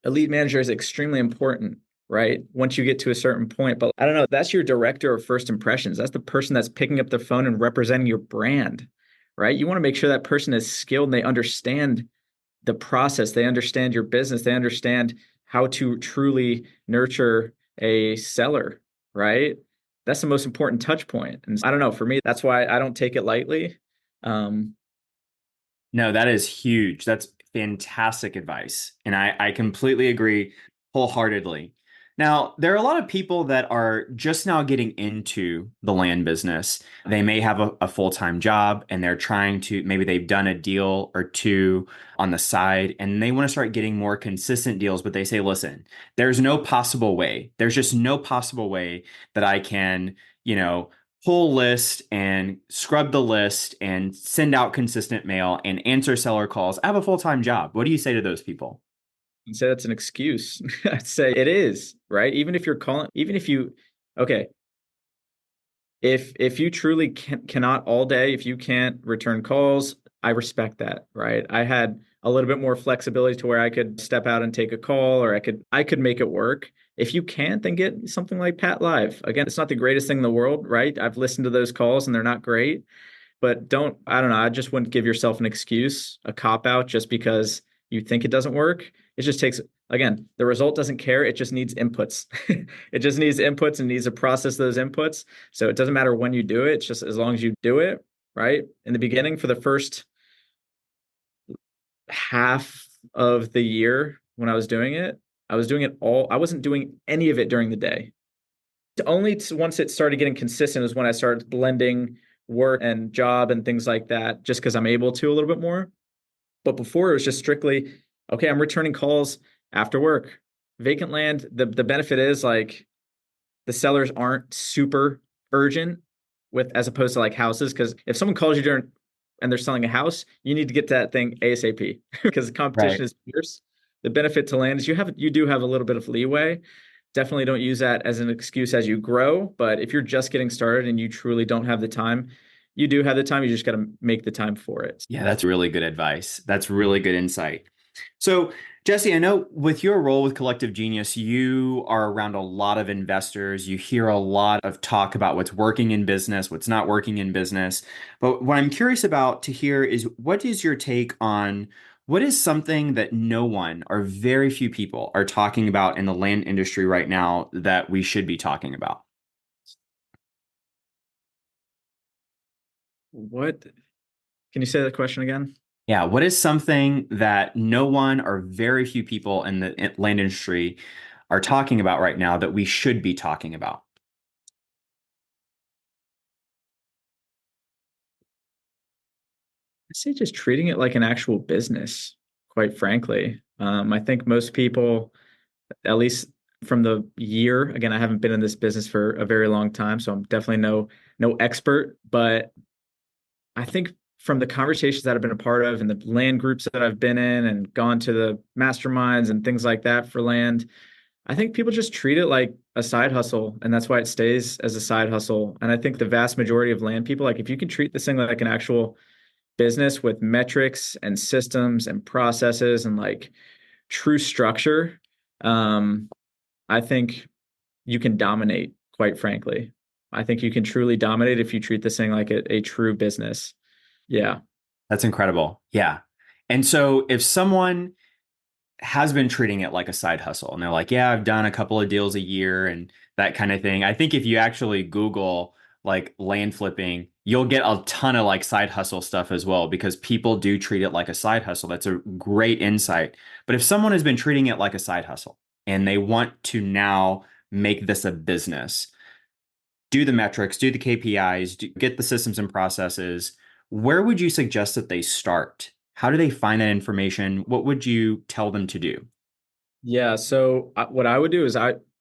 A lead manager is extremely important, right? Once you get to a certain point. But I don't know, that's your director of first impressions. That's the person that's picking up the phone and representing your brand, right? You want to make sure that person is skilled and they understand the process, they understand your business, they understand how to truly nurture a seller, right? That's the most important touch point. And I don't know, for me, that's why I don't take it lightly. Um, No, that is huge. That's fantastic advice. And I completely agree wholeheartedly. Now, there are a lot of people that are just now getting into the land business. They may have a full-time job and they're trying to, maybe they've done a deal or two on the side and they want to start getting more consistent deals, but they say, listen, there's no possible way. There's just no possible way that I can, pull list and scrub the list and send out consistent mail and answer seller calls. I have a full-time job. What do you say to those people? I'd say that's an excuse. I'd say it is, right? Even if you're calling, even if you, okay, if you truly cannot all day, if you can't return calls, I respect that, right? I had a little bit more flexibility to where I could step out and take a call, or I could make it work. If you can't, then get something like Pat Live. Again, it's not the greatest thing in the world, right? I've listened to those calls and they're not great, but I don't know, I just wouldn't give yourself an excuse, a cop out just because you think it doesn't work. It just takes, again, the result doesn't care. It just needs inputs. It just needs inputs and needs to process those inputs. So it doesn't matter when you do it. It's just as long as you do it, right? In the beginning, for the first half of the year when I was doing it, I was doing it all. I wasn't doing any of it during the day. Only once it started getting consistent is when I started blending work and job and things like that, just because I'm able to a little bit more. But before it was just strictly, okay, I'm returning calls after work. Vacant land, the benefit is like the sellers aren't super urgent with as opposed to like houses. Because if someone calls you during and they're selling a house, you need to get to that thing ASAP because the competition Right. is fierce. The benefit to land is you do have a little bit of leeway. Definitely don't use that as an excuse as you grow. But if you're just getting started and you truly don't have the time, you do have the time. You just got to make the time for it. Yeah, that's really good advice. That's really good insight. So, Jesse, I know with your role with Collective Genius, you are around a lot of investors. You hear a lot of talk about what's working in business, what's not working in business. But what I'm curious about to hear is what is your take on what is something that no one or very few people are talking about in the land industry right now that we should be talking about? What can you say that question again? Yeah, what is something that no one or very few people in the land industry are talking about right now that we should be talking about? I say just treating it like an actual business, quite frankly. I think most people, at least from the year, again, I haven't been in this business for a very long time, so I'm definitely no expert, but I think from the conversations that I've been a part of and the land groups that I've been in and gone to the masterminds and things like that for land, I think people just treat it like a side hustle, and that's why it stays as a side hustle. And I think the vast majority of land people, like if you can treat this thing like an actual business with metrics and systems and processes and like true structure, um, I think you can dominate, quite frankly. I think you can truly dominate if you treat this thing like a true business. Yeah. That's incredible. Yeah. And so if someone has been treating it like a side hustle and they're like, yeah, I've done a couple of deals a year and that kind of thing. I think if you actually Google like land flipping, you'll get a ton of like side hustle stuff as well because people do treat it like a side hustle. That's a great insight. But if someone has been treating it like a side hustle and they want to now make this a business, do the metrics, do the KPIs, get the systems and processes, where would you suggest that they start? How do they find that information? What would you tell them to do? Yeah. So what I would do is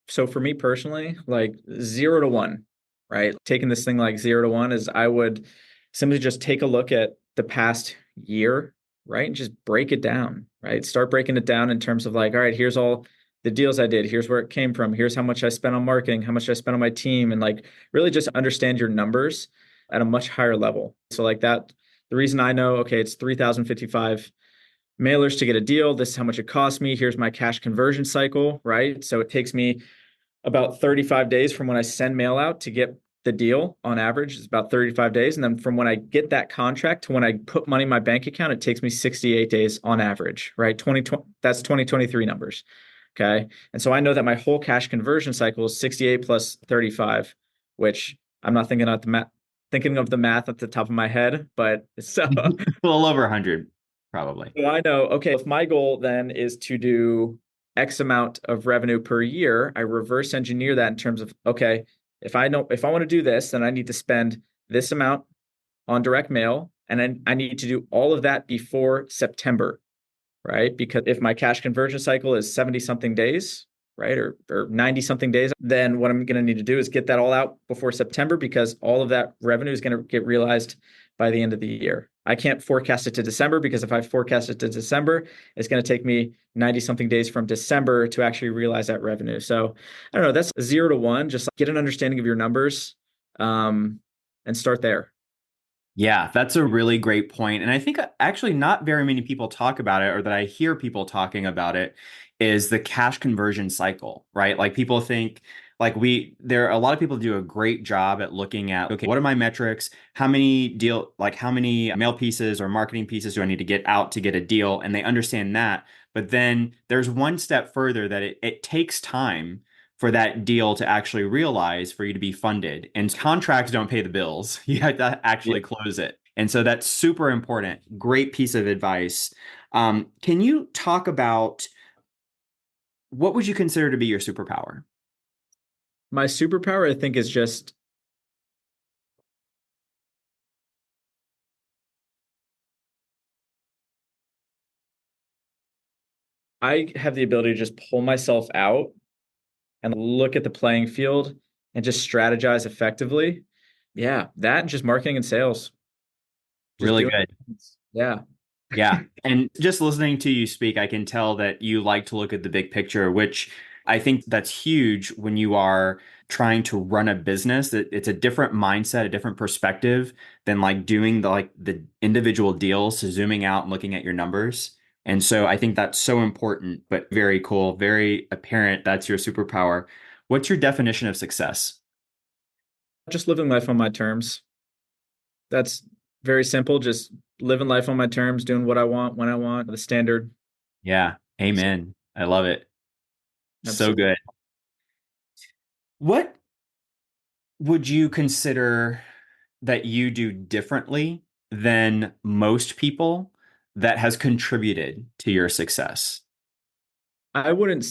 so for me personally, like 0 to 1, right? Taking this thing like 0 to 1 is I would simply just take a look at the past year, right? And just break it down, right? Start breaking it down in terms of like, all right, here's all the deals I did. Here's where it came from. Here's how much I spent on marketing, how much I spent on my team, and like really just understand your numbers at a much higher level. So like that, the reason I know, okay, it's 3,055 mailers to get a deal. This is how much it cost me. Here's my cash conversion cycle, right? So it takes me about 35 days from when I send mail out to get the deal on average. It's about 35 days. And then from when I get that contract to when I put money in my bank account, it takes me 68 days on average, right? 2020, that's 2023 numbers. Okay. And so I know that my whole cash conversion cycle is 68 plus 35, which I'm not thinking of the math at the top of my head, but so A little over 100, probably. so I know, okay, if my goal then is to do X amount of revenue per year, I reverse engineer that in terms of, okay, if I want to do this, then I need to spend this amount on direct mail. And then I need to do all of that before September, right? Because if my cash conversion cycle is 70 something days, right, or 90 something days, then what I'm going to need to do is get that all out before September because all of that revenue is going to get realized by the end of the year. I can't forecast it to December because if I forecast it to December, it's going to take me 90 something days from December to actually realize that revenue. So I don't know, that's 0 to 1. Just get an understanding of your numbers, and start there. Yeah, that's a really great point. And I think actually not very many people talk about it, or that I hear people talking about it, is the cash conversion cycle, right? Like people think like there are a lot of people do a great job at looking at, okay, what are my metrics? How many mail pieces or marketing pieces do I need to get out to get a deal? And they understand that. But then there's one step further that it takes time for that deal to actually realize for you to be funded. And contracts don't pay the bills. You have to Yeah. actually close it. And so that's super important. Great piece of advice. Can you talk about what would you consider to be your superpower? My superpower, I think, is just I have the ability to just pull myself out and look at the playing field and just strategize effectively. Yeah, that and just marketing and sales, just Really doing good. things. Yeah. Yeah. And just listening to you speak, I can tell that you like to look at the big picture, which I think that's huge when you are trying to run a business. It's a different mindset, a different perspective than like doing the individual deals to zooming out and looking at your numbers. And so I think that's so important, but very cool, very apparent. That's your superpower. What's your definition of success? Just living life on my terms. That's very simple. Just living life on my terms, doing what I want when I want, the standard. Yeah. Amen. I love it. So Absolutely. good. What would you consider that you do differently than most people that has contributed to your success? I wouldn't,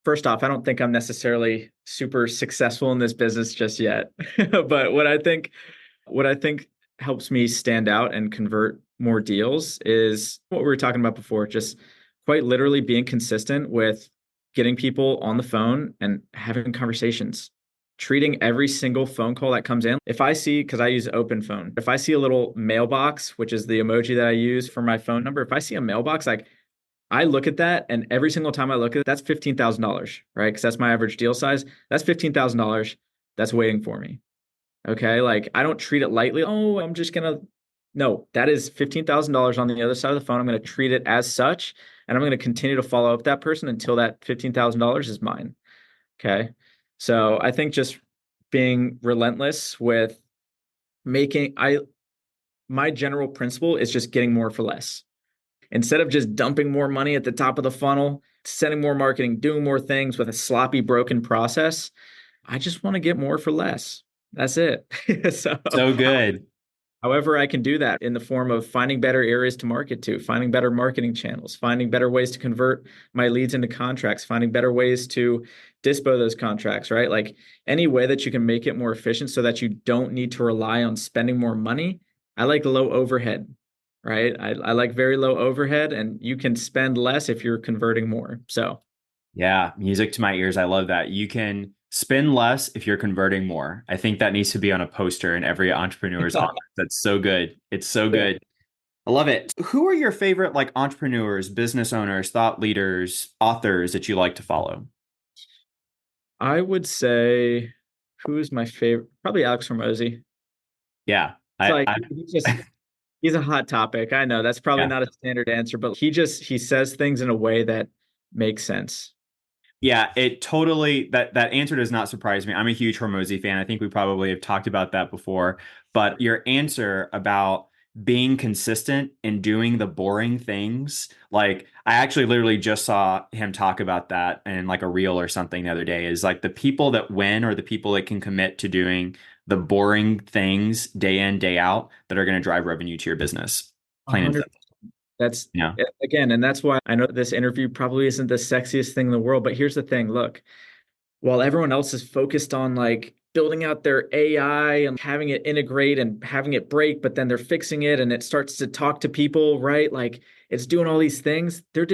first off, I don't think I'm necessarily super successful in this business just yet. But what I think helps me stand out and convert more deals is what we were talking about before, just quite literally being consistent with getting people on the phone and having conversations, treating every single phone call that comes in. If I see, because I use open phone, if I see a little mailbox, which is the emoji that I use for my phone number, if I see a mailbox, like I look at that, and every single time I look at it, that's $15,000, right? Because that's my average deal size. That's $15,000 that's waiting for me. Okay. Like I don't treat it lightly. Oh, I'm just going to, no, that is $15,000 on the other side of the phone. I'm going to treat it as such. And I'm going to continue to follow up that person until that $15,000 is mine. Okay. So I think just being relentless with my general principle is just getting more for less. Instead of just dumping more money at the top of the funnel, sending more marketing, doing more things with a sloppy, broken process, I just want to get more for less. That's it. So, So good. however, I can do that in the form of finding better areas to market to, finding better marketing channels, finding better ways to convert my leads into contracts, finding better ways to dispo those contracts, right? Like any way that you can make it more efficient so that you don't need to rely on spending more money. I like low overhead, right? I like very low overhead, and you can spend less if you're converting more. So, Yeah, music to my ears. I love that. You can spend less if you're converting more. I think that needs to be on a poster in every entrepreneur's office. That's so good. It's so yeah, good. I love it. Who are your favorite like entrepreneurs, business owners, thought leaders, authors that you like to follow? I would say who's my favorite? Probably Alex Hormozy. Yeah. It's like I he's a hot topic. I know that's probably yeah. not a standard answer, but he says things in a way that makes sense. Yeah, it totally that answer does not surprise me. I'm a huge Hormozy fan. I think we probably have talked about that before. But your answer about being consistent and doing the boring things, like I actually literally just saw him talk about that in like a reel or something the other day, is like the people that win are the people that can commit to doing the boring things day in, day out that are going to drive revenue to your business. Plain and 100. simple. That's Yeah. again, and that's why I know this interview probably isn't the sexiest thing in the world, but here's the thing. Look, while everyone else is focused on like building out their AI and having it integrate and having it break, but then they're fixing it and it starts to talk to people, right? Like it's doing all these things. They're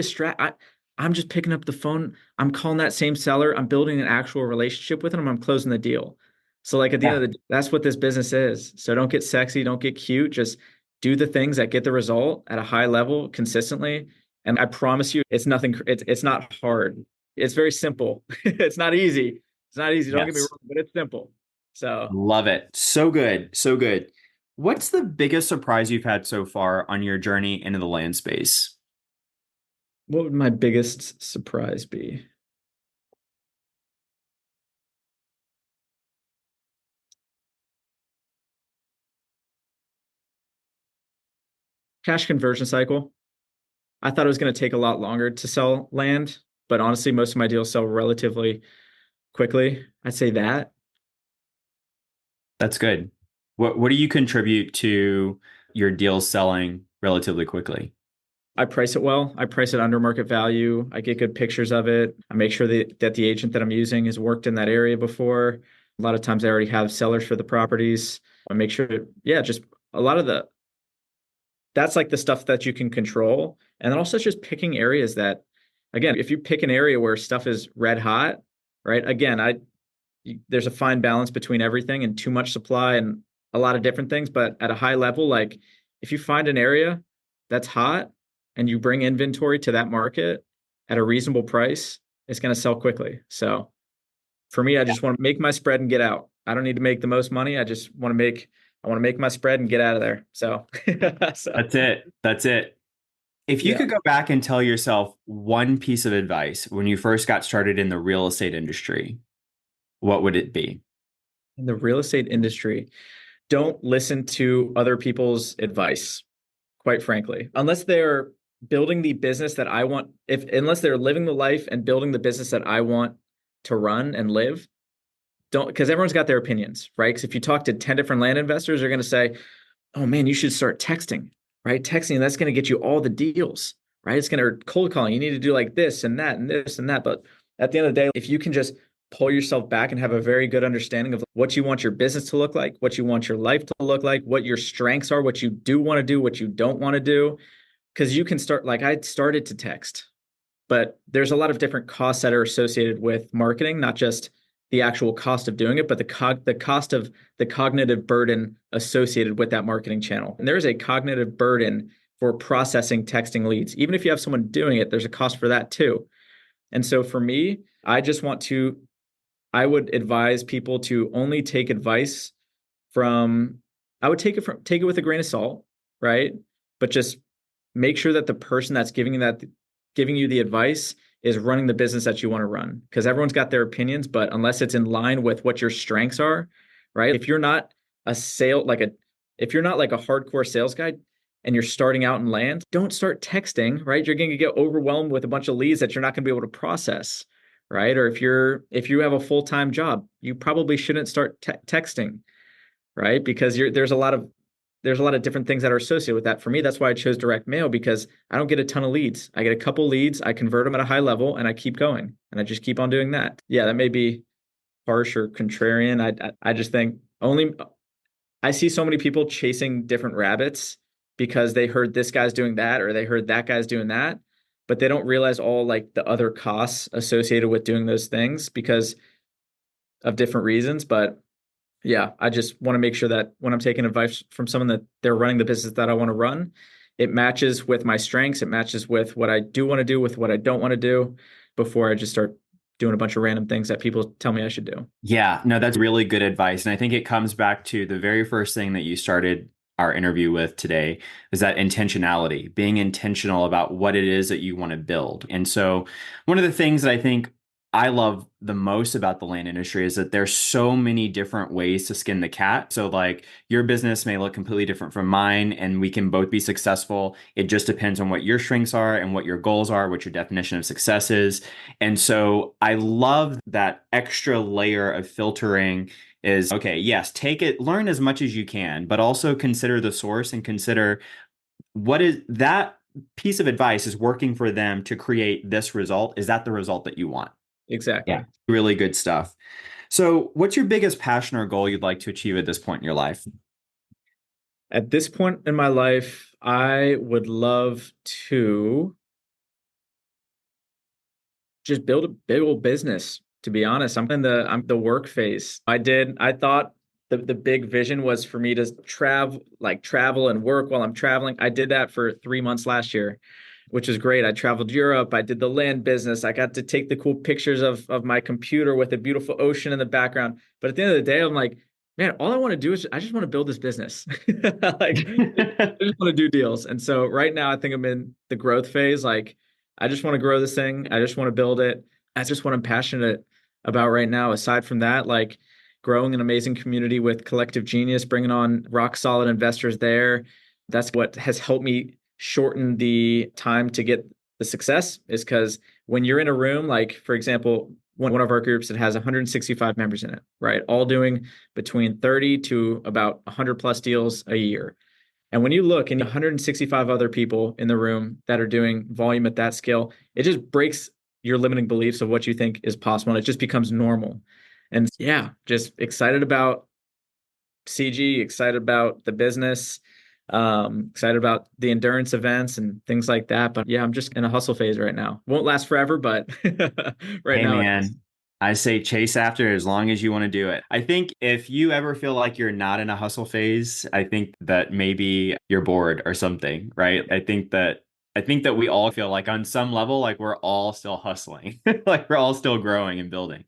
I'm just picking up the phone. I'm calling that same seller. I'm building an actual relationship with them. I'm closing the deal. So like at the end Yeah. of the day, that's what this business is. So don't get sexy, don't get cute. Just do the things that get the result at a high level consistently. And I promise you, it's not hard. It's very simple. It's not easy. It's not easy. Don't get me Yes. wrong, but it's simple. So Love it. So good. So good. What's the biggest surprise you've had so far on your journey into the land space? What would my biggest surprise be? Cash conversion cycle. I thought it was going to take a lot longer to sell land, but honestly, most of my deals sell relatively quickly. I'd say that. That's good. What do you contribute to your deals selling relatively quickly? I price it well. I price it under market value. I get good pictures of it. I make sure that the agent that I'm using has worked in that area before. A lot of times I already have sellers for the properties. I make sure, yeah, just a lot of that's like the stuff that you can control. And then also just picking areas that, again, if you pick an area where stuff is red hot, right? Again, there's a fine balance between everything and too much supply and a lot of different things. But at a high level, like if you find an area that's hot and you bring inventory to that market at a reasonable price, it's going to sell quickly. So for me, I just want to make my spread and get out. I don't need to make the most money. I want to make my spread and get out of there. So, so That's it. That's it. If you yeah. could go back and tell yourself one piece of advice when you first got started in the real estate industry, what would it be? In the real estate industry, don't listen to other people's advice, quite frankly, unless they're building the business that I want, if unless they're living the life and building the business that I want to run and live, don't, because everyone's got their opinions, right? Because if you talk to 10 different land investors, they're going to say, oh man, you should start texting, right? Texting, that's going to get you all the deals, right? It's going to cold calling. You need to do like this and that and this and that. But at the end of the day, if you can just pull yourself back and have a very good understanding of what you want your business to look like, what you want your life to look like, what your strengths are, what you do want to do, what you don't want to do, because you can start, like I started to text, but there's a lot of different costs that are associated with marketing, not just the actual cost of doing it, but the cost of the cognitive burden associated with that marketing channel. And there is a cognitive burden for processing texting leads. Even if you have someone doing it, there's a cost for that too. And so for me, I would advise people to only take advice from, I would take it with a grain of salt, right? But just make sure that the person that's giving you the advice is running the business that you want to run, because everyone's got their opinions, but unless it's in line with what your strengths are, right? If you're not like a hardcore sales guy and you're starting out in land, don't start texting, right? You're going to get overwhelmed with a bunch of leads that you're not going to be able to process, right? Or if you have a full-time job, you probably shouldn't start texting, right? Because there's a lot of different things that are associated with that. For me, that's why I chose direct mail, because I don't get a ton of leads. I get a couple leads, I convert them at a high level, and I keep going, and I just keep on doing that. Yeah, that may be harsh or contrarian. I just think only I see so many people chasing different rabbits because they heard this guy's doing that or they heard that guy's doing that, but they don't realize all like the other costs associated with doing those things because of different reasons. But yeah, I just want to make sure that when I'm taking advice from someone that they're running the business that I want to run, it matches with my strengths. It matches with what I do want to do, with what I don't want to do, before I just start doing a bunch of random things that people tell me I should do. Yeah, no, that's really good advice. And I think it comes back to the very first thing that you started our interview with today is that intentionality, being intentional about what it is that you want to build. And so, one of the things that I think I love the most about the land industry is that there's so many different ways to skin the cat. So, like, your business may look completely different from mine, and we can both be successful. It just depends on what your strengths are and what your goals are, what your definition of success is. And so I love that extra layer of filtering is okay, yes, take it, learn as much as you can, but also consider the source and consider what is that piece of advice is working for them to create this result. Is that the result that you want? Yeah. Exactly. Really good stuff. So, what's your biggest passion or goal you'd like to achieve at this point in your life? At this point in my life, I would love to just build a big old business. To be honest, I'm the work phase. I thought the big vision was for me to travel and work while I'm traveling. I did that for 3 months last year, which is great. I traveled Europe. I did the land business. I got to take the cool pictures of my computer with a beautiful ocean in the background. But at the end of the day, I'm like, man, all I want to do is I just want to build this business. Like I just want to do deals. And so right now I think I'm in the growth phase. Like I just want to grow this thing. I just want to build it. That's just what I'm passionate about right now. Aside from that, like growing an amazing community with Collective Genius, bringing on rock solid investors there. That's what has helped me shorten the time to get the success is because when you're in a room, like for example, one of our groups that has 165 members in it, right? All doing between 30 to about 100 plus deals a year. And when you look and 165 other people in the room that are doing volume at that scale, it just breaks your limiting beliefs of what you think is possible. And it just becomes normal. And yeah, just excited about CG, excited about the business, excited about the endurance events and things like that. But yeah, I'm just in a hustle phase right now. Won't last forever, but right Hey now it is. man, I say chase after it as long as you want to do it. I think if you ever feel like you're not in a hustle phase, I think that maybe you're bored or something, right? I think that we all feel like on some level like we're all still hustling. Like we're all still growing and building.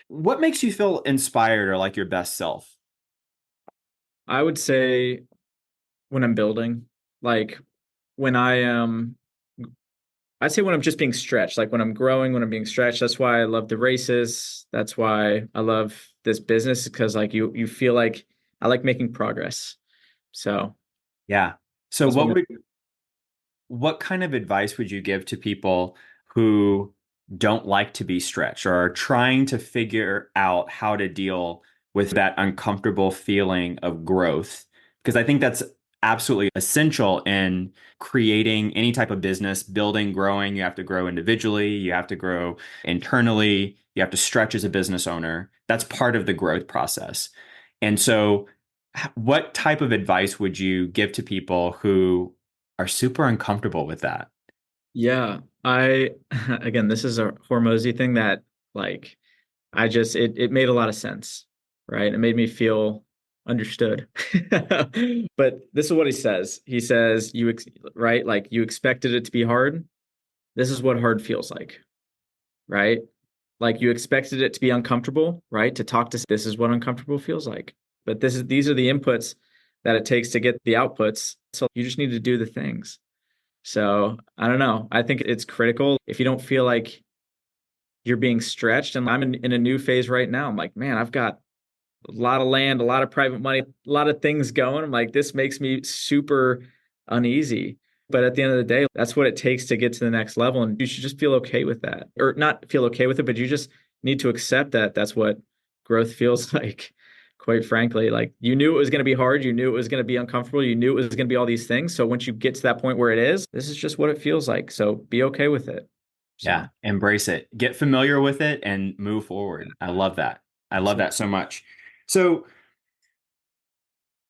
What makes you feel inspired or like your best self? I would say when I'm building, like when I am, I'd say when I'm just being stretched, like when I'm growing, when I'm being stretched. That's why I love the races. That's why I love this business because like you feel like I like making progress. So Yeah. So that's what what kind of advice would you give to people who don't like to be stretched or are trying to figure out how to deal with that uncomfortable feeling of growth? Because I think that's absolutely essential in creating any type of business, building, growing. You have to grow individually, you have to grow internally, you have to stretch as a business owner. That's part of the growth process. And so, what type of advice would you give to people who are super uncomfortable with that? yeah. I again, this is a Hormozy thing that like I just it made a lot of sense, right? It made me feel understood. But this is what he says. He says right, like you expected it to be hard. This is what hard feels like, right? Like you expected it to be uncomfortable, right? To talk to this is what uncomfortable feels like. But these are the inputs that it takes to get the outputs. So you just need to do the things. So I don't know. I think it's critical if you don't feel like you're being stretched. And I'm in a new phase right now. I'm like, man, I've got a lot of land, a lot of private money, a lot of things going. I'm like, this makes me super uneasy. But at the end of the day, that's what it takes to get to the next level. And you should just feel okay with that, or not feel okay with it, but you just need to accept that that's what growth feels like. Quite frankly, like you knew it was going to be hard. You knew it was going to be uncomfortable. You knew it was going to be all these things. So once you get to that point where it is, this is just what it feels like. So be okay with it. Yeah, So embrace it. Get familiar with it and move forward. I love that. I love that so much. So,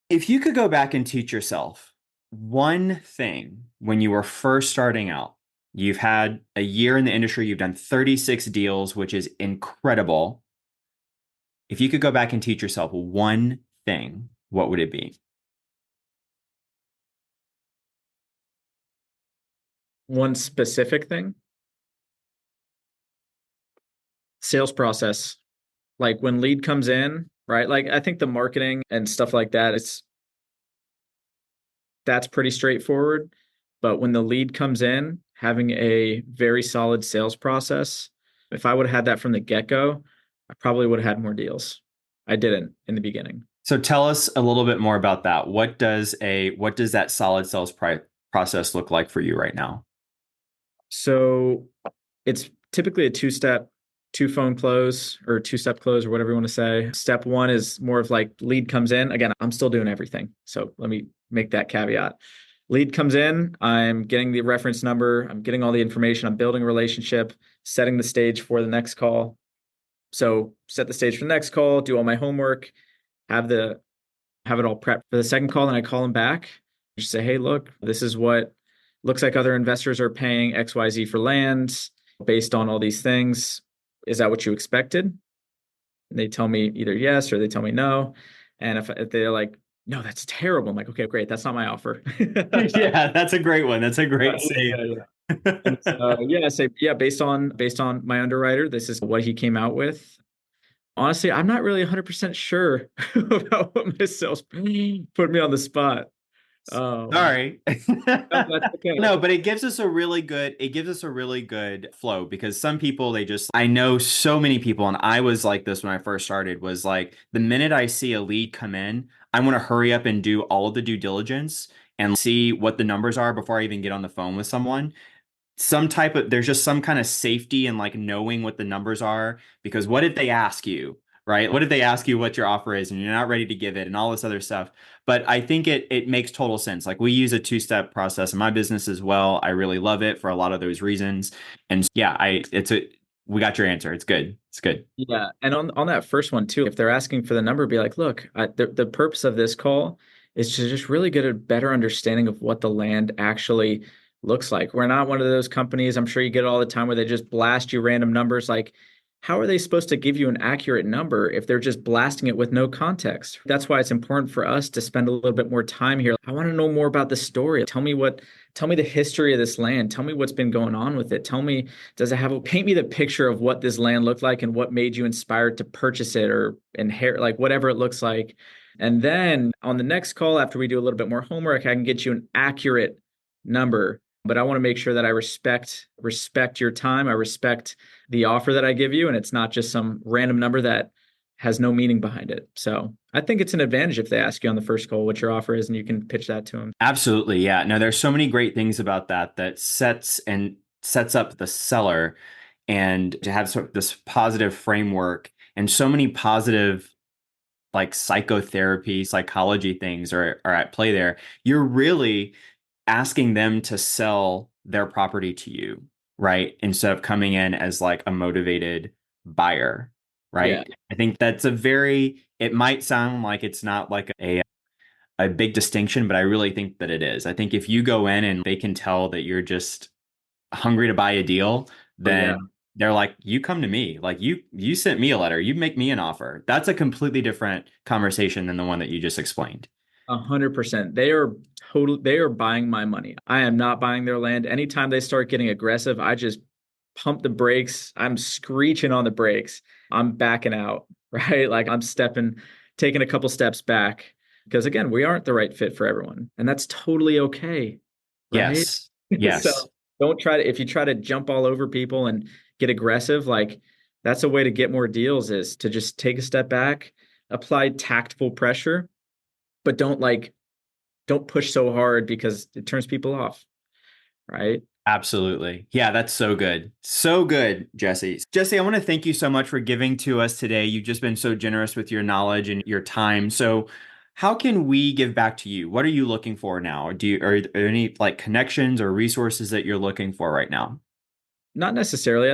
if you could go back and teach yourself one thing when you were first starting out, you've had a year in the industry, you've done 36 deals, which is incredible. If you could go back and teach yourself one thing, what would it be? one specific thing, sales process. Like when lead comes in, right? Like I think the marketing and stuff like that, that's pretty straightforward. But when the lead comes in, having a very solid sales process, if I would have had that from the get-go, I probably would have had more deals. I didn't in the beginning. So tell us a little bit more about that. What does that solid sales process look like for you right now? So it's typically a two-step, two phone close or two-step close or whatever you want to say. Step one is more of like lead comes in. Again, I'm still doing everything. So let me make that caveat. Lead comes in, I'm getting the reference number, I'm getting all the information, I'm building a relationship, setting the stage for the next call. So set the stage for the next call, do all my homework, have the have it all prepped for the second call, and I call them back. Just say, hey, look, this is what looks like other investors are paying XYZ for land based on all these things. Is that what you expected? And they tell me either yes or they tell me no. And if they're like, no, that's terrible. I'm like, okay, great. That's not my offer. Yeah, that's a great one. That's a great Yeah, save. yeah. And so yeah, I say yeah, based on my underwriter, this is what he came out with. Honestly, I'm not really 100% sure about what my sales put me on the spot. Um, Sorry. no, that's okay. No, but it gives us a really good flow because some people they just I know so many people and I was like this when I first started was like the minute I see a lead come in, I want to hurry up and do all of the due diligence and see what the numbers are before I even get on the phone with someone. There's just some kind of safety in like knowing what the numbers are because what if they ask you, right? What if they ask you what your offer is and you're not ready to give it and all this other stuff? But I think it makes total sense. Like we use a two-step process in my business as well. I really love it for a lot of those reasons. And yeah, I it's a we got your answer. It's good. It's good. Yeah, and on that first one too, if they're asking for the number, be like, look, the purpose of this call is to just really get a better understanding of what the land actually looks like. We're not one of those companies, I'm sure you get it all the time, where they just blast you random numbers. Like, how are they supposed to give you an accurate number if they're just blasting it with no context? That's why it's important for us to spend a little bit more time here. I want to know more about the story. Tell me the history of this land. Tell me what's been going on with it. Tell me, paint me the picture of what this land looked like and what made you inspired to purchase it or inherit, like whatever it looks like. And then on the next call, after we do a little bit more homework, I can get you an accurate number. But I want to make sure that I respect your time. I respect the offer that I give you, and it's not just some random number that has no meaning behind it. So I think it's an advantage if they ask you on the first call what your offer is, and you can pitch that to them. Absolutely. Yeah. No, there's so many great things about that sets up the seller and to have sort of this positive framework and so many positive like psychotherapy, psychology things are at play there. You're really asking them to sell their property to you, right? Instead of coming in as like a motivated buyer, Yeah, right? I think it might sound like it's not like a big distinction, but I really think that it is. I think if you go in and they can tell that you're just hungry to buy a deal, oh yeah, then they're like, you come to me. Like you sent me a letter, you make me an offer. That's a completely different conversation than the one that you just explained. 100%. They are buying my money. I am not buying their land. Anytime they start getting aggressive, I just pump the brakes. I'm screeching on the brakes. I'm backing out, right? Like taking a couple steps back because again, we aren't the right fit for everyone, and that's totally okay, right? Yes. So Yes. if you try to jump all over people and get aggressive, like that's a way to get more deals is to just take a step back, apply tactful pressure, but don't push so hard because it turns people off, right? Absolutely. Yeah, that's so good. So good, Jesse. Jesse, I want to thank you so much for giving to us today. You've just been so generous with your knowledge and your time. So, how can we give back to you? What are you looking for now? Are there any like connections or resources that you're looking for right now? Not necessarily.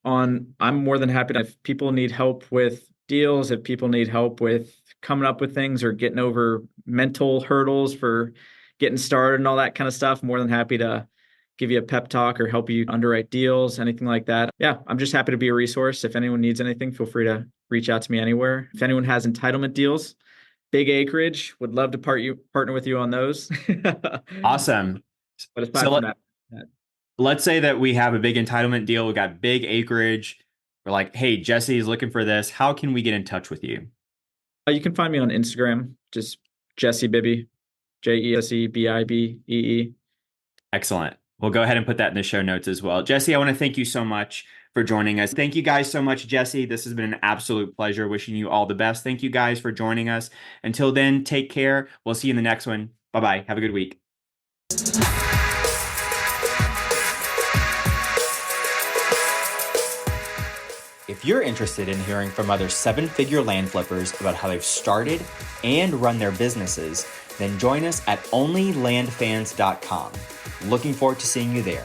I'm more than happy to, if people need help with deals, if people need help with coming up with things or getting over mental hurdles for getting started and all that kind of stuff, more than happy to give you a pep talk or help you underwrite deals, anything like that. Yeah, I'm just happy to be a resource. If anyone needs anything, feel free to reach out to me anywhere. If anyone has entitlement deals, big acreage, would love to partner with you on those. But Awesome. aside So from that, let's say that we have a big entitlement deal. We got big acreage. We're like, hey, Jesse is looking for this. How can we get in touch with you? you can find me on Instagram, just Jesse Bibbee, JESSEBIBEE. Excellent. We'll go ahead and put that in the show notes as well. Jesse, I want to thank you so much for joining us. Thank you guys so much, Jesse. This has been an absolute pleasure. Wishing you all the best. Thank you guys for joining us. Until then, take care. We'll see you in the next one. Bye bye. Have a good week. If you're interested in hearing from other seven-figure land flippers about how they've started and run their businesses, then join us at OnlyLandFans.com. Looking forward to seeing you there.